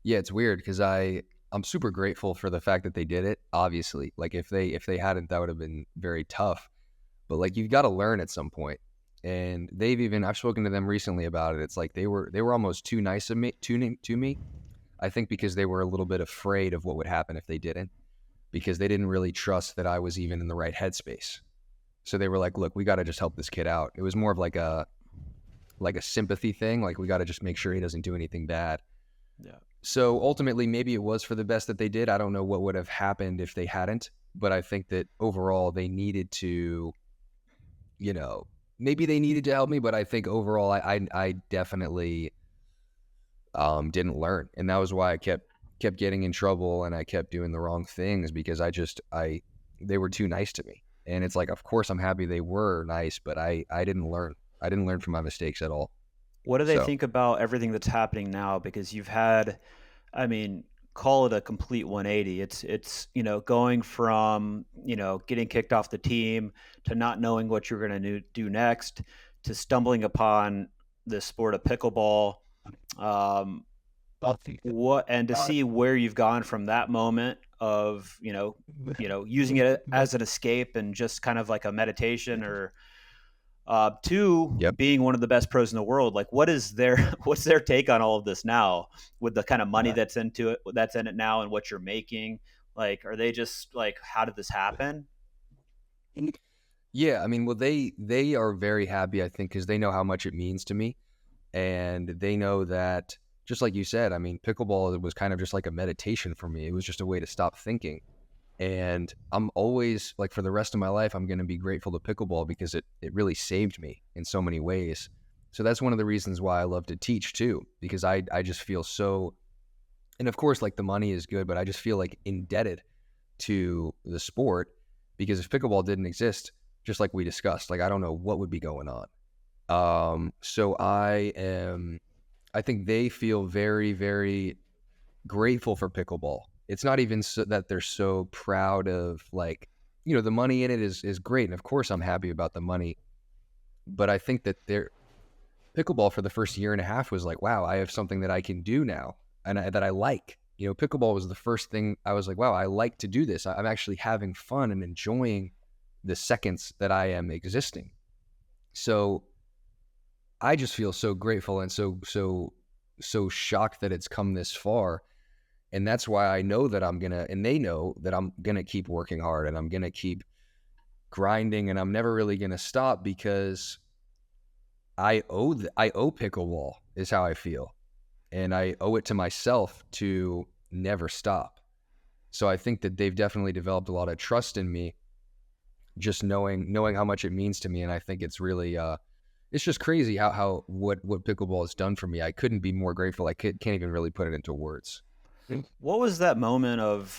Yeah, it's weird because I'm super grateful for the fact that they did it. Obviously, like if they hadn't, that would have been very tough. But like, you've got to learn at some point. And I've spoken to them recently about it. It's like they were almost too nice of me to me. I think because they were a little bit afraid of what would happen if they didn't, because they didn't really trust that I was even in the right headspace. So they were like, look, we got to just help this kid out. It was more of like a sympathy thing. Like, we got to just make sure he doesn't do anything bad. Yeah. So ultimately, maybe it was for the best that they did. I don't know what would have happened if they hadn't, but I think that overall they needed to, maybe they needed to help me, but I think overall I definitely didn't learn. And that was why I kept getting in trouble, and I kept doing the wrong things, because they were too nice to me. And it's like, of course I'm happy they were nice, but I didn't learn. I didn't learn from my mistakes at all. What do they think about everything that's happening now? Because you've had, I mean, call it a complete 180. It's going from, getting kicked off the team to not knowing what you're going to do next, to stumbling upon the sport of pickleball. what, and to see where you've gone from that moment of, using it as an escape and just kind of like a meditation, or to Yep. being one of the best pros in the world. Like, what is their what's their take on all of this now, with the kind of money that's in it now, and what you're making? Like, are they just like, how did this happen? Yeah, I mean, well, they are very happy, I think, because they know how much it means to me, and they know that, just like you said, I mean, pickleball was kind of just like a meditation for me. It was just a way to stop thinking, and I'm always like, for the rest of my life, I'm going to be grateful to pickleball because it really saved me in so many ways. So that's one of the reasons why I love to teach too, because I just feel so, and of course, like the money is good, but I just feel like indebted to the sport, because if pickleball didn't exist, just like we discussed, like I don't know what would be going on. So I think they feel very, very grateful for pickleball. It's not even so that they're so proud of, like, the money in it is great. And of course I'm happy about the money, but I think that their pickleball for the first year and a half was like, wow, I have something that I can do now and that I like. Pickleball was the first thing I was like, wow, I like to do this. I'm actually having fun and enjoying the seconds that I am existing. So I just feel so grateful and so shocked that it's come this far. And that's why I know that and they know that I'm gonna keep working hard and I'm gonna keep grinding and I'm never really gonna stop, because I owe pickleball, is how I feel. And I owe it to myself to never stop. So I think that they've definitely developed a lot of trust in me, just knowing how much it means to me. And I think it's really, it's just crazy how what pickleball has done for me. I couldn't be more grateful. I can't even really put it into words. What was that moment of,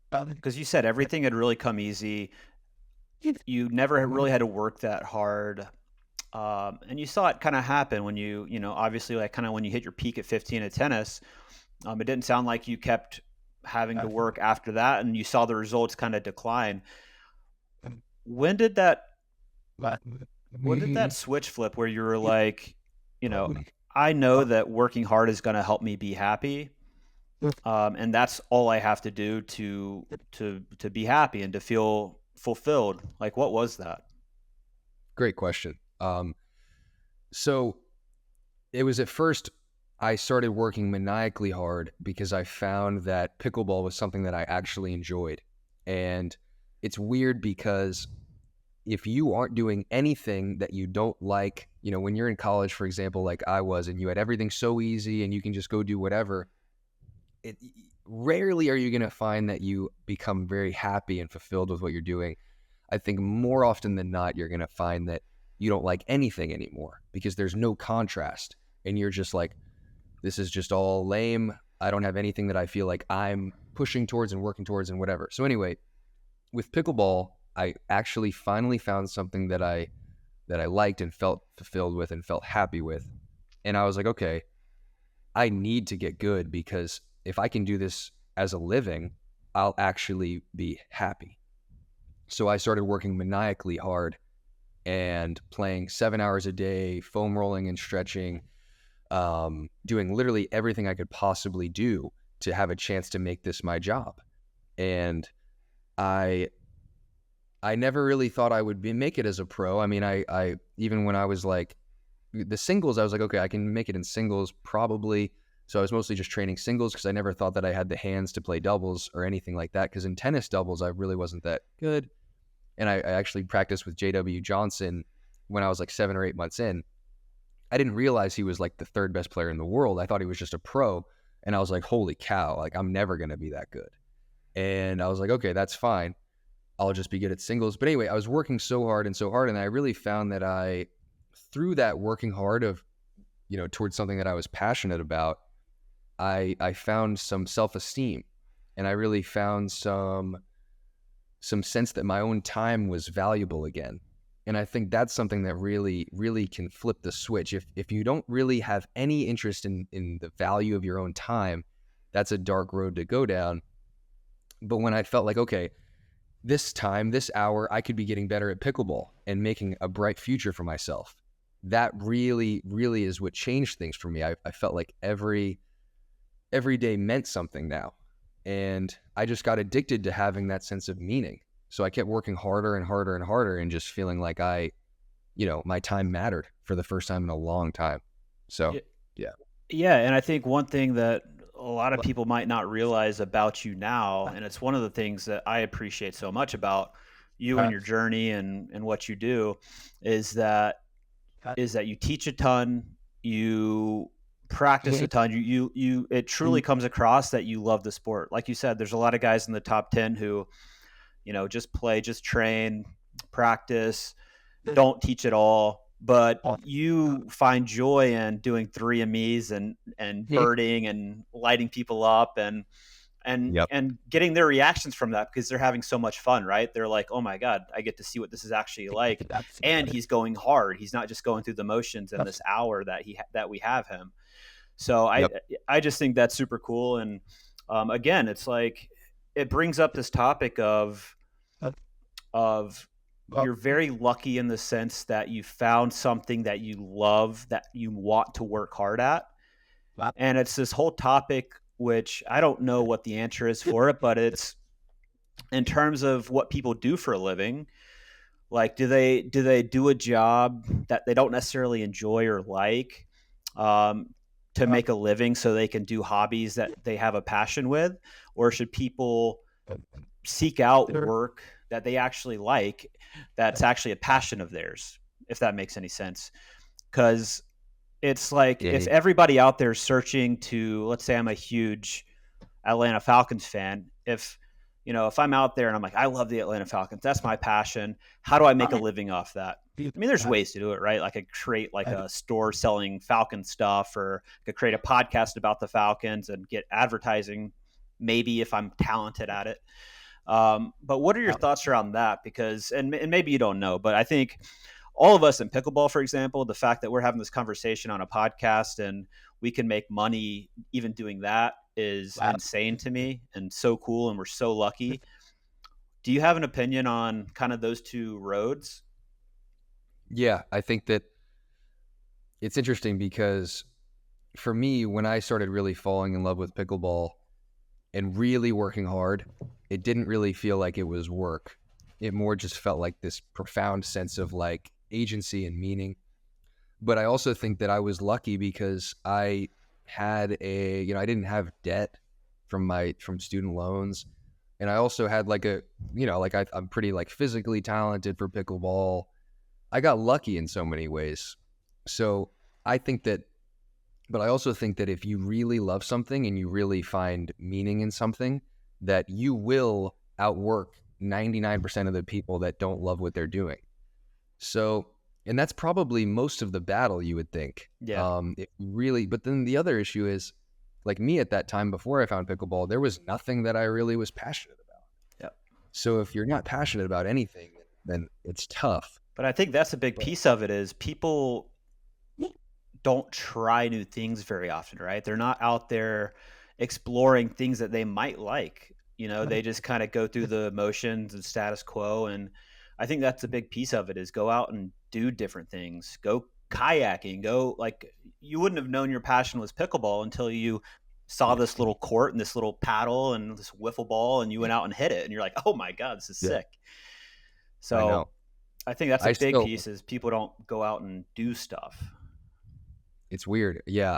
because you said everything had really come easy. You never really had to work that hard. And you saw it kind of happen when obviously, like, kind of when you hit your peak at 15 at tennis. It didn't sound like you kept having to work after that, and you saw the results kind of decline. When did that switch flip where you were like, I know that working hard is going to help me be happy, and that's all I have to do to be happy and to feel fulfilled? Like, what was that? Great question. So it was, at first, I started working maniacally hard because I found that pickleball was something that I actually enjoyed. And it's weird because if you aren't doing anything that you don't like, when you're in college, for example, like I was, and you had everything so easy and you can just go do whatever, rarely are you going to find that you become very happy and fulfilled with what you're doing. I think more often than not, you're going to find that you don't like anything anymore because there's no contrast. And you're just like, this is just all lame. I don't have anything that I feel like I'm pushing towards and working towards and whatever. So anyway, with pickleball, I actually finally found something that I liked and felt fulfilled with and felt happy with. And I was like, okay, I need to get good, because if I can do this as a living, I'll actually be happy. So I started working maniacally hard and playing 7 hours a day, foam rolling and stretching, doing literally everything I could possibly do to have a chance to make this my job. And I never really thought I would make it as a pro. I mean, I even when I was like the singles, I was like, okay, I can make it in singles probably. So I was mostly just training singles because I never thought that I had the hands to play doubles or anything like that. Because in tennis doubles, I really wasn't that good. And I actually practiced with J.W. Johnson when I was like 7 or 8 months in. I didn't realize he was like the third best player in the world. I thought he was just a pro. And I was like, holy cow, like I'm never going to be that good. And I was like, okay, that's fine. I'll just be good at singles. But anyway, I was working so hard. And I really found that through that working hard of, towards something that I was passionate about, I found some self-esteem, and I really found some sense that my own time was valuable again. And I think that's something that really, really can flip the switch. If you don't really have any interest in the value of your own time, that's a dark road to go down. But when I felt like, okay, this time, this hour, I could be getting better at pickleball and making a bright future for myself, that really, really is what changed things for me. I felt like every every day meant something now. And I just got addicted to having that sense of meaning. So I kept working harder and harder and harder and just feeling like my time mattered for the first time in a long time. So, yeah. Yeah, and I think one thing that a lot of people might not realize about you now, and it's one of the things that I appreciate so much about you and your journey and what you do, is that you teach a ton, you practice a ton, you it truly comes across that you love the sport. Like you said, there's a lot of guys in the top 10 who, just play, just train, practice, don't teach at all, but you find joy in doing 3Ms and birding and lighting people up Yep. and getting their reactions from that, because they're having so much fun, right? They're like, oh my God, I get to see what this is actually like. And he's going hard. He's not just going through the motions in this hour that we have him. So I just think that's super cool. And again, it's like, it brings up this topic of you're very lucky in the sense that you found something that you love, that you want to work hard at. And it's this whole topic, which I don't know what the answer is for it, but it's in terms of what people do for a living. Like, do they do a job that they don't necessarily enjoy or like, to make a living so they can do hobbies that they have a passion with? Or should people seek out work that they actually like, that's actually a passion of theirs, if that makes any sense? Because it's like, if everybody out there is searching to, let's say I'm a huge Atlanta Falcons fan, if I'm out there and I'm like, I love the Atlanta Falcons, that's my passion, how do I make a living off that? I mean, there's ways to do it, right? Like, I could create like a store selling Falcon stuff, or I could create a podcast about the Falcons and get advertising, maybe, if I'm talented at it. But what are your thoughts around that? Because, and maybe you don't know, but I think all of us in pickleball, for example, the fact that we're having this conversation on a podcast and we can make money even doing that is insane to me, and so cool. And we're so lucky. Do you have an opinion on kind of those two roads? Yeah, I think that it's interesting because for me, when I started really falling in love with pickleball and really working hard, it didn't really feel like it was work. It more just felt like this profound sense of like agency and meaning. But I also think that I was lucky because I had I didn't have debt from student loans. And I also had like I'm pretty like physically talented for pickleball. I got lucky in so many ways. So I think that, but I also think that if you really love something and you really find meaning in something, that you will outwork 99% of the people that don't love what they're doing. So, and that's probably most of the battle, you would think. Yeah. If you really, but then the other issue is, like me at that time before I found pickleball, there was nothing that I really was passionate about. Yep. So if you're not passionate about anything, then it's tough. But I think that's a big piece of it, is people don't try new things very often, right? They're not out there exploring things that they might like. They just kind of go through the motions and status quo. And I think that's a big piece of it, is go out and do different things. Go kayaking, you wouldn't have known your passion was pickleball until you saw this little court and this little paddle and this wiffle ball, and you went out and hit it, and you're like, oh my God, this is sick. So I think that's a big piece, is people don't go out and do stuff. It's weird. Yeah.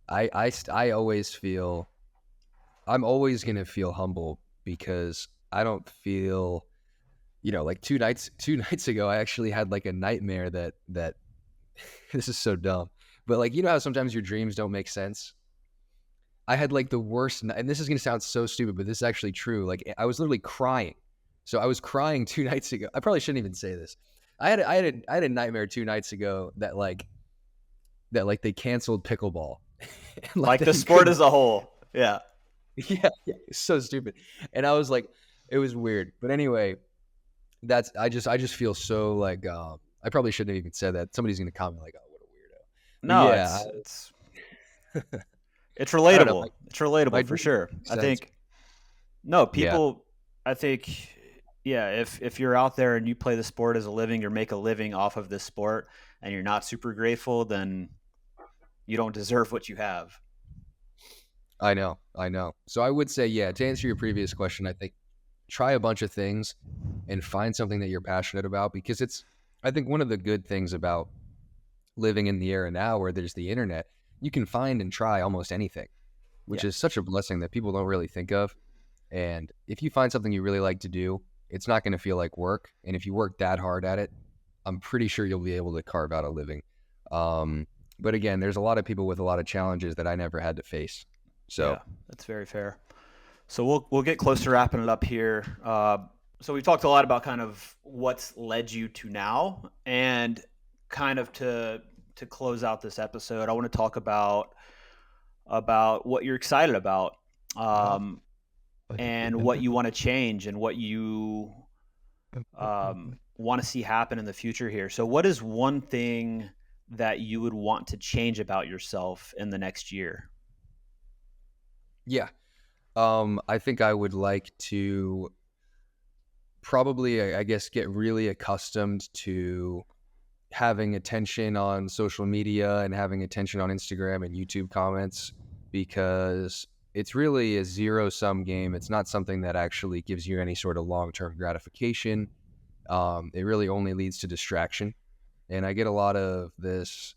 I always feel, I'm always going to feel humble because I don't feel, like two nights ago, I actually had like a nightmare that this is so dumb, but like, how sometimes your dreams don't make sense. I had like the worst, and this is going to sound so stupid, but this is actually true. Like, I was literally crying. So I was crying 2 nights ago. I probably shouldn't even say this. I had a nightmare 2 nights ago that they canceled pickleball. like the sport as a whole. Yeah. Yeah. It's so stupid. And I was like, it was weird. But anyway, I just feel so like, I probably shouldn't have even said that. Somebody's going to comment like, oh, what a weirdo. No, yeah, it's relatable. It's relatable for sure. I think, I think, if you're out there and you play the sport as a living or make a living off of this sport and you're not super grateful, then you don't deserve what you have. I know. So I would say, yeah, to answer your previous question, I think try a bunch of things and find something that you're passionate about, because I think one of the good things about living in the era now where there's the internet, you can find and try almost anything, which Yeah. is such a blessing that people don't really think of. And if you find something you really like to do, it's not going to feel like work. And if you work that hard at it, I'm pretty sure you'll be able to carve out a living. But again, there's a lot of people with a lot of challenges that I never had to face. So Yeah, that's very fair. So we'll get close to wrapping it up here. So we've talked a lot about kind of what's led you to now, and kind of to close out this episode, I want to talk about what you're excited about, and what you want to change, and what you want to see happen in the future here. So, what is one thing that you would want to change about yourself in the next year? yeah, I think I would like to probably, I guess, get really accustomed to having attention on social media and having attention on Instagram and YouTube comments, because it's really a zero-sum game. It's not something that actually gives you any sort of long-term gratification. It really only leads to distraction. And I get a lot of this.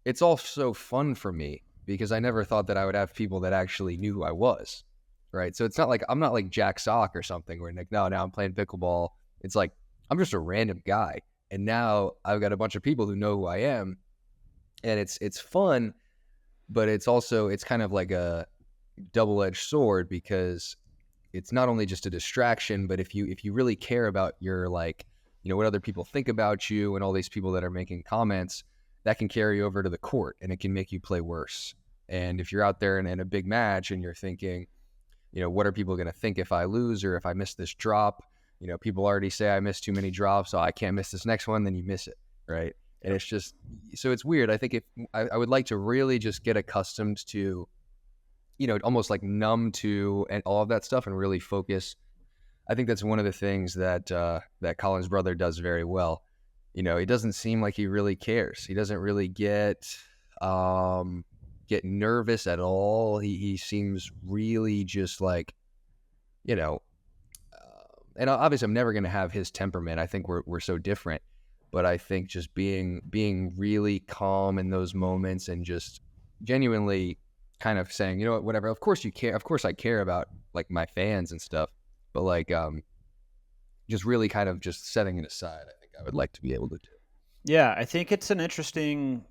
It's also fun for me because I never thought that I would have people that actually knew who I was, right? So it's not like I'm not like Jack Sock or something where like, no, now I'm playing pickleball. It's like I'm just a random guy. And now I've got a bunch of people who know who I am. And it's fun, but it's kind of like a double-edged sword, because it's not only just a distraction, but if you really care about your, like, what other people think about you and all these people that are making comments, that can carry over to the court and it can make you play worse. And if you're out there in a big match and you're thinking, what are people going to think if I lose or if I miss this drop? People already say I missed too many drops, so I can't miss this next one, then you miss it, right? And it's just, so it's weird. I think if I would like to really just get accustomed to, almost like numb to and all of that stuff and really focus. I think that's one of the things that that Colin's brother does very well. He doesn't seem like he really cares. He doesn't really get nervous at all. He seems really just like, and obviously I'm never going to have his temperament. I think we're so different, but I think just being really calm in those moments and just genuinely kind of saying, whatever, of course you care. Of course I care about like my fans and stuff, but like, just really kind of just setting it aside. I think I would like to be able to do. Yeah, I think it's an interesting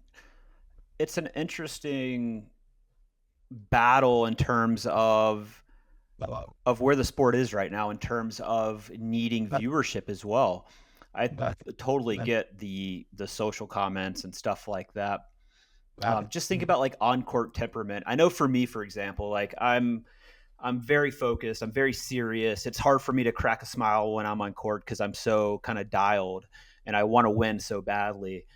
battle in terms of where the sport is right now in terms of needing viewership as well. I totally get the social comments and stuff like that. Just think about like on-court temperament. I know for me, for example, like I'm very focused. I'm very serious. It's hard for me to crack a smile when I'm on court because I'm so kind of dialed and I want to win so badly.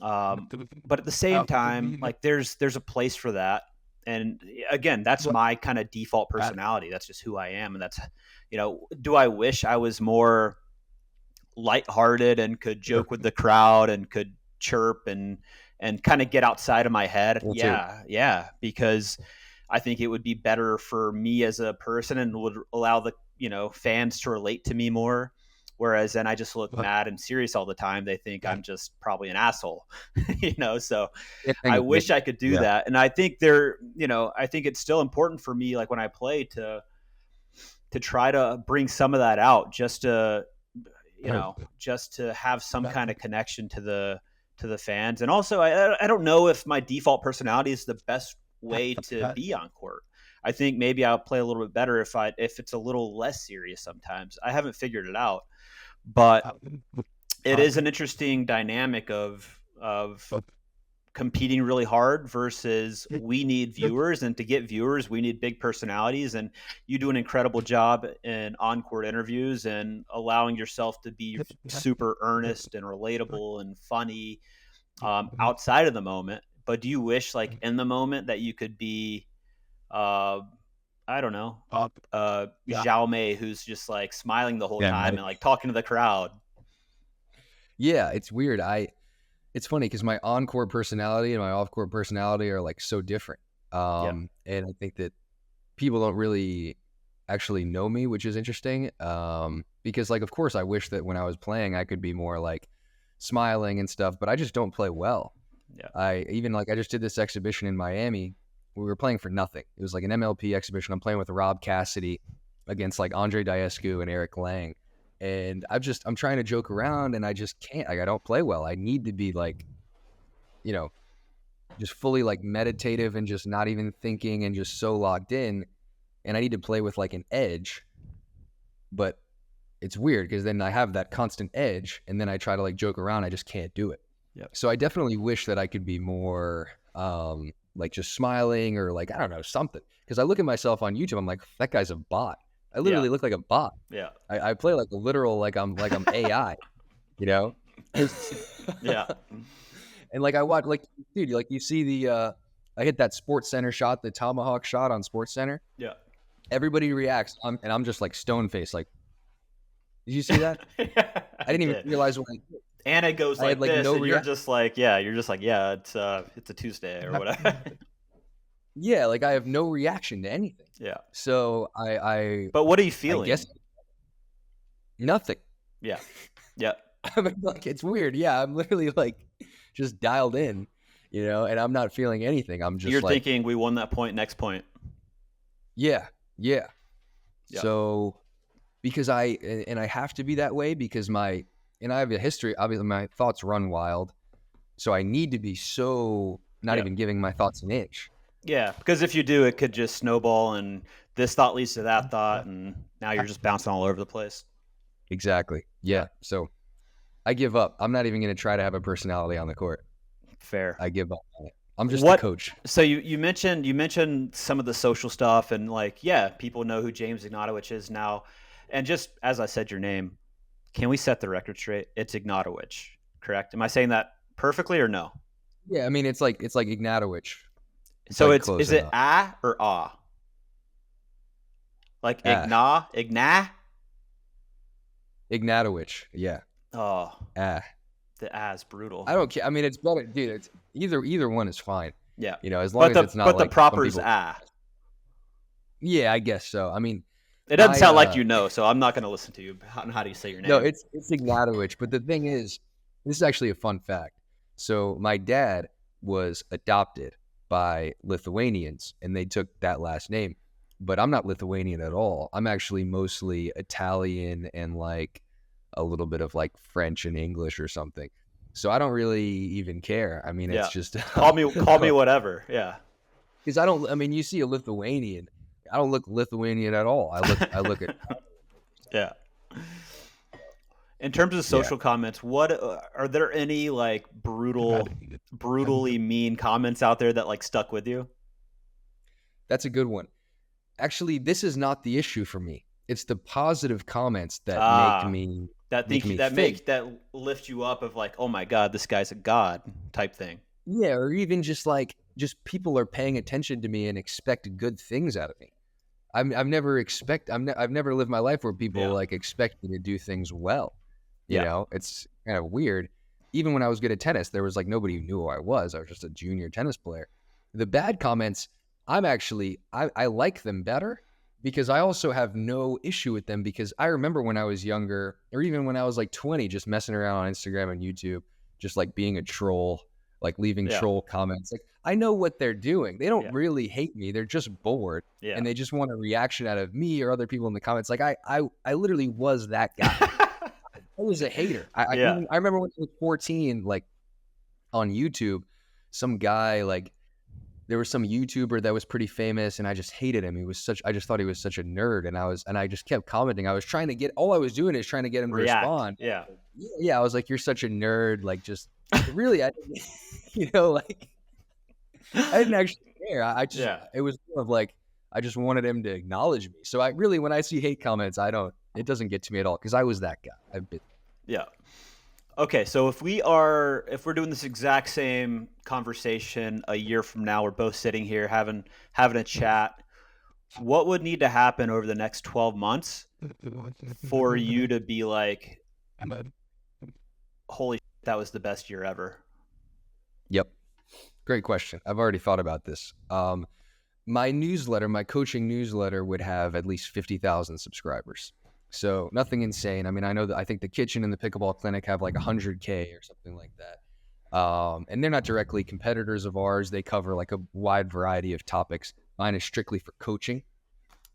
But at the same time, like there's a place for that. And again, that's my kind of default personality. That's just who I am. And that's, do I wish I was more lighthearted and could joke with the crowd and could chirp and kind of get outside of my head? Yeah. Because I think it would be better for me as a person and would allow the, fans to relate to me more. Whereas then I just look mad and serious all the time. They think I'm just probably an asshole, so I wish I could do that. And I think I think it's still important for me, like when I play, to try to bring some of that out, just to, just to have some kind of connection to the fans. And also I don't know if my default personality is the best way to be on court. I think maybe I'll play a little bit better if it's a little less serious sometimes. I haven't figured it out. But it is an interesting dynamic of competing really hard versus we need viewers, and to get viewers, we need big personalities. And you do an incredible job in on-court interviews and allowing yourself to be super earnest and relatable and funny outside of the moment. But do you wish, like in the moment, that you could be I don't know, Zhao Mei, who's just like smiling the whole time and like talking to the crowd? Yeah, it's weird. It's funny because my on-court personality and my off-court personality are like so different. And I think that people don't really actually know me, which is interesting. Because like, of course, I wish that when I was playing, I could be more like smiling and stuff, but I just don't play well. Yeah. I just did this exhibition in Miami. We were playing for nothing. It was like an MLP exhibition. I'm playing with Rob Cassidy against like Andre Diescu and Eric Lang. And I'm trying to joke around and I just can't. Like, I don't play well. I need to be like, just fully like meditative and just not even thinking and just so locked in. And I need to play with like an edge. But it's weird because then I have that constant edge and then I try to like joke around. I just can't do it. Yep. So I definitely wish that I could be more like just smiling or like, I don't know, something. Because I look at myself on YouTube, I'm like, that guy's a bot. I literally look like a bot. Yeah. I play like a literal, like I'm AI, Yeah. And like I watch, like, dude, like you see the I hit that Sports Center shot, the tomahawk shot on Sports Center. Yeah. Everybody reacts, and I'm just like stone faced. Like, did you see that? I didn't even realize what I did. And it goes like, this, no and you're just like, yeah, it's a Tuesday or whatever. Yeah, like I have no reaction to anything. Yeah. So I But what are you feeling? I guess nothing. Yeah. Yeah. I mean, like, it's weird. Yeah, I'm literally like just dialed in, and I'm not feeling anything. I'm just thinking we won that point, next point. Yeah. So because I have to be that way because I have a history. Obviously, my thoughts run wild, so I need to be so not even giving my thoughts an inch. Yeah, because if you do, it could just snowball, and this thought leads to that thought, and now you're just bouncing all over the place. Exactly. Yeah. So I give up. I'm not even going to try to have a personality on the court. Fair. I give up on it. I'm just a coach. So you mentioned some of the social stuff, and like, yeah, people know who James Ignatowich is now. And just as I said your name, can we set the record straight? It's Ignatowich, correct? Am I saying that perfectly or no? Yeah, I mean it's like Ignatowich. So is it ah or ah? Like Ignatowich? Yeah. Oh. Ah. The ah is brutal. I don't care. I mean, it's better, dude. It's either one is fine. Yeah. As long as it's not. But the proper is ah. Yeah, I guess so. I mean, it doesn't sound like so I'm not going to listen to you on how do you say your name. No, it's Ignatowich. But the thing is, this is actually a fun fact. So my dad was adopted by Lithuanians, and they took that last name. But I'm not Lithuanian at all. I'm actually mostly Italian and like a little bit of like French and English or something. So I don't really even care. I mean, it's just call me whatever. Yeah. Because you see a Lithuanian, I don't look Lithuanian at all. I look at yeah. In terms of social comments, what are there any like brutally mean comments out there that like stuck with you? That's a good one. Actually, this is not the issue for me. It's the positive comments that make me that lift you up of like, oh my God, this guy's a god type thing. Yeah, or even just people are paying attention to me and expect good things out of me. I've never lived my life where people like expect me to do things well. You know, it's kind of weird. Even when I was good at tennis, there was like nobody who knew who I was. I was just a junior tennis player. The bad comments, I like them better because I also have no issue with them because I remember when I was younger or even when I was like 20, just messing around on Instagram and YouTube, just like being a troll, like leaving troll comments. Like I know what they're doing. They don't really hate me. They're just bored and they just want a reaction out of me or other people in the comments. Like I literally was that guy. I was a hater. I remember when I was 14, like on YouTube, some guy there was some YouTuber that was pretty famous and I just hated him. I just thought he was such a nerd and I just kept commenting. All I was doing is trying to get him to respond. Yeah. Yeah. I was like, you're such a nerd. Like just really, I didn't, I didn't actually care. It was more of like, I just wanted him to acknowledge me. So when I see hate comments, it doesn't get to me at all. Cause I was that guy. Yeah. Okay, so if we're doing this exact same conversation a year from now, we're both sitting here having a chat. What would need to happen over the next 12 months for you to be like, holy shit, that was the best year ever? Yep. Great question. I've already thought about this. my newsletter, my coaching newsletter would have at least 50,000 subscribers. So nothing insane. I mean, I think the kitchen and the pickleball clinic have like 100K or something like that. And they're not directly competitors of ours. They cover like a wide variety of topics. Mine is strictly for coaching.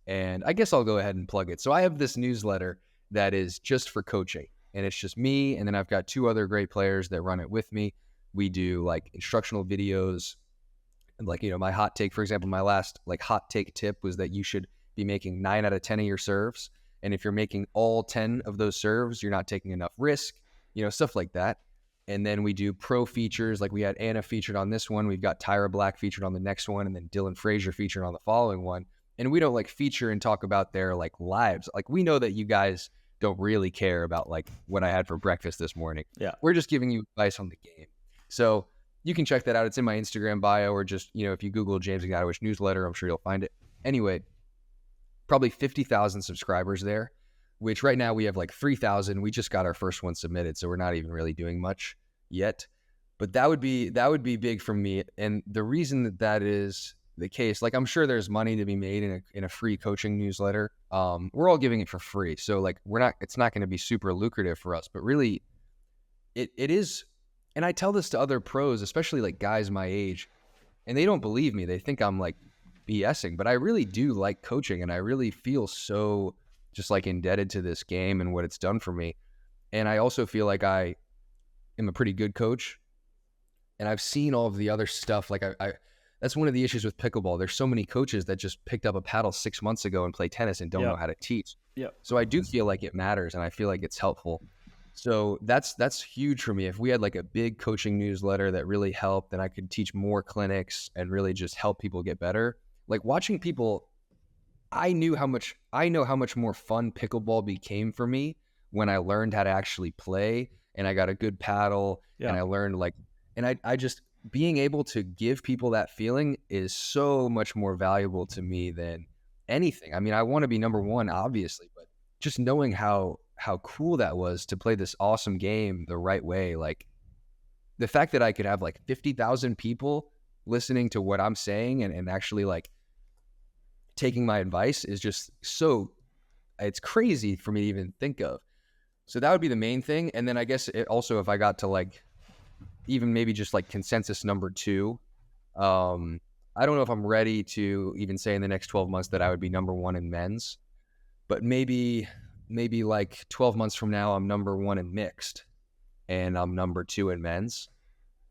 And I guess I'll go ahead and plug it. So I have this newsletter that is just for coaching, and it's just me. And then I've got 2 other great players that run it with me. We do like instructional videos. And like, my hot take, for example, my last like hot take tip was that you should be making 9 out of 10 of your serves. And if you're making all 10 of those serves, you're not taking enough risk, stuff like that. And then we do pro features. Like we had Anna featured on this one. We've got Tyra Black featured on the next one. And then Dylan Frazier featured on the following one. And we don't like feature and talk about their like lives. Like we know that you guys don't really care about like what I had for breakfast this morning. Yeah. We're just giving you advice on the game. So you can check that out. It's in my Instagram bio, or just, if you Google James Ignatowich newsletter, I'm sure you'll find it. Anyway, probably 50,000 subscribers there, which right now we have like 3,000. We just got our first one submitted, so we're not even really doing much yet. But that would be big for me. And the reason that is the case, like I'm sure there's money to be made in a free coaching newsletter. We're all giving it for free, so like it's not going to be super lucrative for us, but really it is. And I tell this to other pros, especially like guys my age, and they don't believe me. They think I'm like BSing, but I really do like coaching, and I really feel so just like indebted to this game and what it's done for me. And I also feel like I am a pretty good coach, and I've seen all of the other stuff. Like I that's one of the issues with pickleball. There's so many coaches that just picked up a paddle 6 months ago and play tennis and don't know how to teach. Yeah. So I do feel like it matters, and I feel like it's helpful. So that's huge for me. If we had like a big coaching newsletter that really helped, then I could teach more clinics and really just help people get better. Like watching people, I know how much more fun pickleball became for me when I learned how to actually play, and I got a good paddle, and I learned I just being able to give people that feeling is so much more valuable to me than anything. I mean, I want to be number one, obviously, but just knowing how cool that was to play this awesome game the right way. Like the fact that I could have like 50,000 people listening to what I'm saying and actually like taking my advice is just it's crazy for me to even think of. So that would be the main thing. And then I guess it also, if I got to like, even maybe just like consensus number 2, I don't know if I'm ready to even say in the next 12 months that I would be number 1 in men's, but maybe like 12 months from now, I'm number 1 in mixed and I'm number 2 in men's.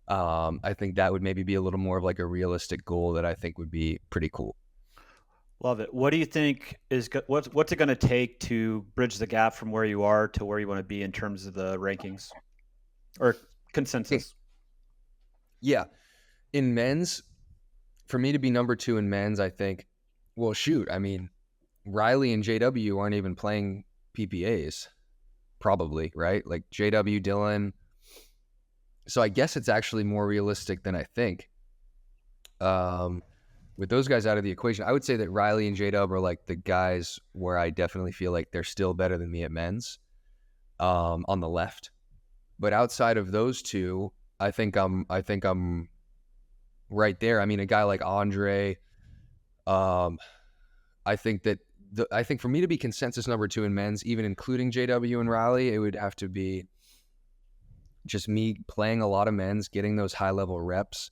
I think that would maybe be a little more of like a realistic goal that I think would be pretty cool. Love it. What do you think what's it going to take to bridge the gap from where you are to where you want to be in terms of the rankings or consensus? Yeah. In men's, for me to be number 2 in men's, I think, well, shoot, I mean, Riley and JW aren't even playing PPAs, probably, right? Like JW, Dylan. So I guess it's actually more realistic than I think. With those guys out of the equation, I would say that Riley and JW are like the guys where I definitely feel like they're still better than me at men's, on the left. But outside of those 2, I think I'm right there. I mean, a guy like Andre, I think for me to be consensus number 2 in men's, even including JW and Riley, it would have to be just me playing a lot of men's, getting those high level reps,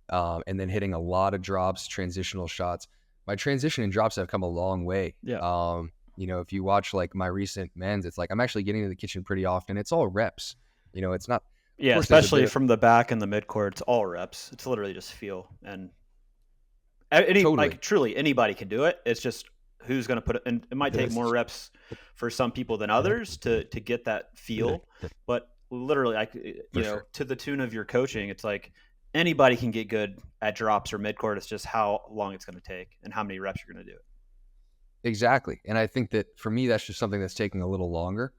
and then hitting a lot of drops, transitional shots. My transition and drops have come a long way. Yeah. If you watch like my recent men's, it's like I'm actually getting to the kitchen pretty often. It's all reps. It's not. Yeah, especially from the back and the midcourt, it's all reps. It's literally just feel, and Totally. like truly anybody can do it. It's just who's going to put it. And it might take more reps for some people than others to get that feel. But literally, to the tune of your coaching, it's like anybody can get good at drops or midcourt. It's just how long it's going to take and how many reps you're going to do it. Exactly. And I think that for me, that's just something that's taking a little longer.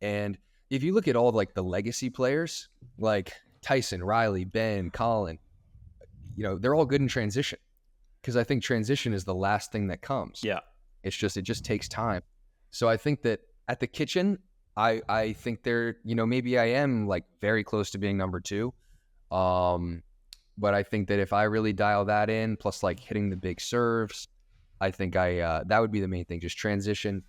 And if you look at all like the legacy players, like Tyson, Riley, Ben, Colin, they're all good in transition, because I think transition is the last thing that comes. Yeah. It just takes time. So I think that at the kitchen, I think maybe I am like very close to being number 2. But I think that if I really dial that in, plus like hitting the big serves, I think that would be the main thing. Just transition,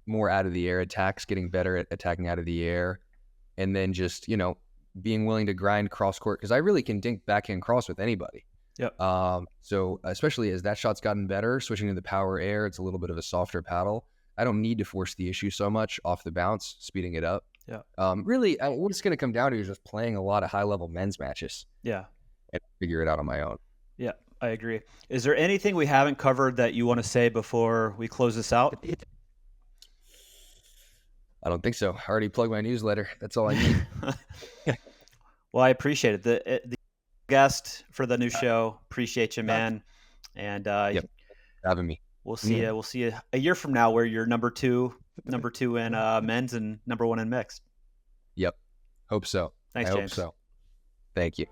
more out of the air attacks, getting better at attacking out of the air, and then just, being willing to grind cross court, because I really can dink backhand cross with anybody. Yep. So especially as that shot's gotten better, switching to the power air, it's a little bit of a softer paddle. I don't need to force the issue so much off the bounce, speeding it up. Yeah. Really, what it's going to come down to is just playing a lot of high-level men's matches. Yeah. And figure it out on my own. Yeah, I agree. Is there anything we haven't covered that you want to say before we close this out? I don't think so. I already plugged my newsletter. That's all I need. Well, I appreciate it. The guest for the new show. Appreciate you, man. And having me. We'll see you. We'll see you a year from now, where you're number two in men's and number one in mixed. Yep. Hope so. Thanks, I James. hope so. Thank you.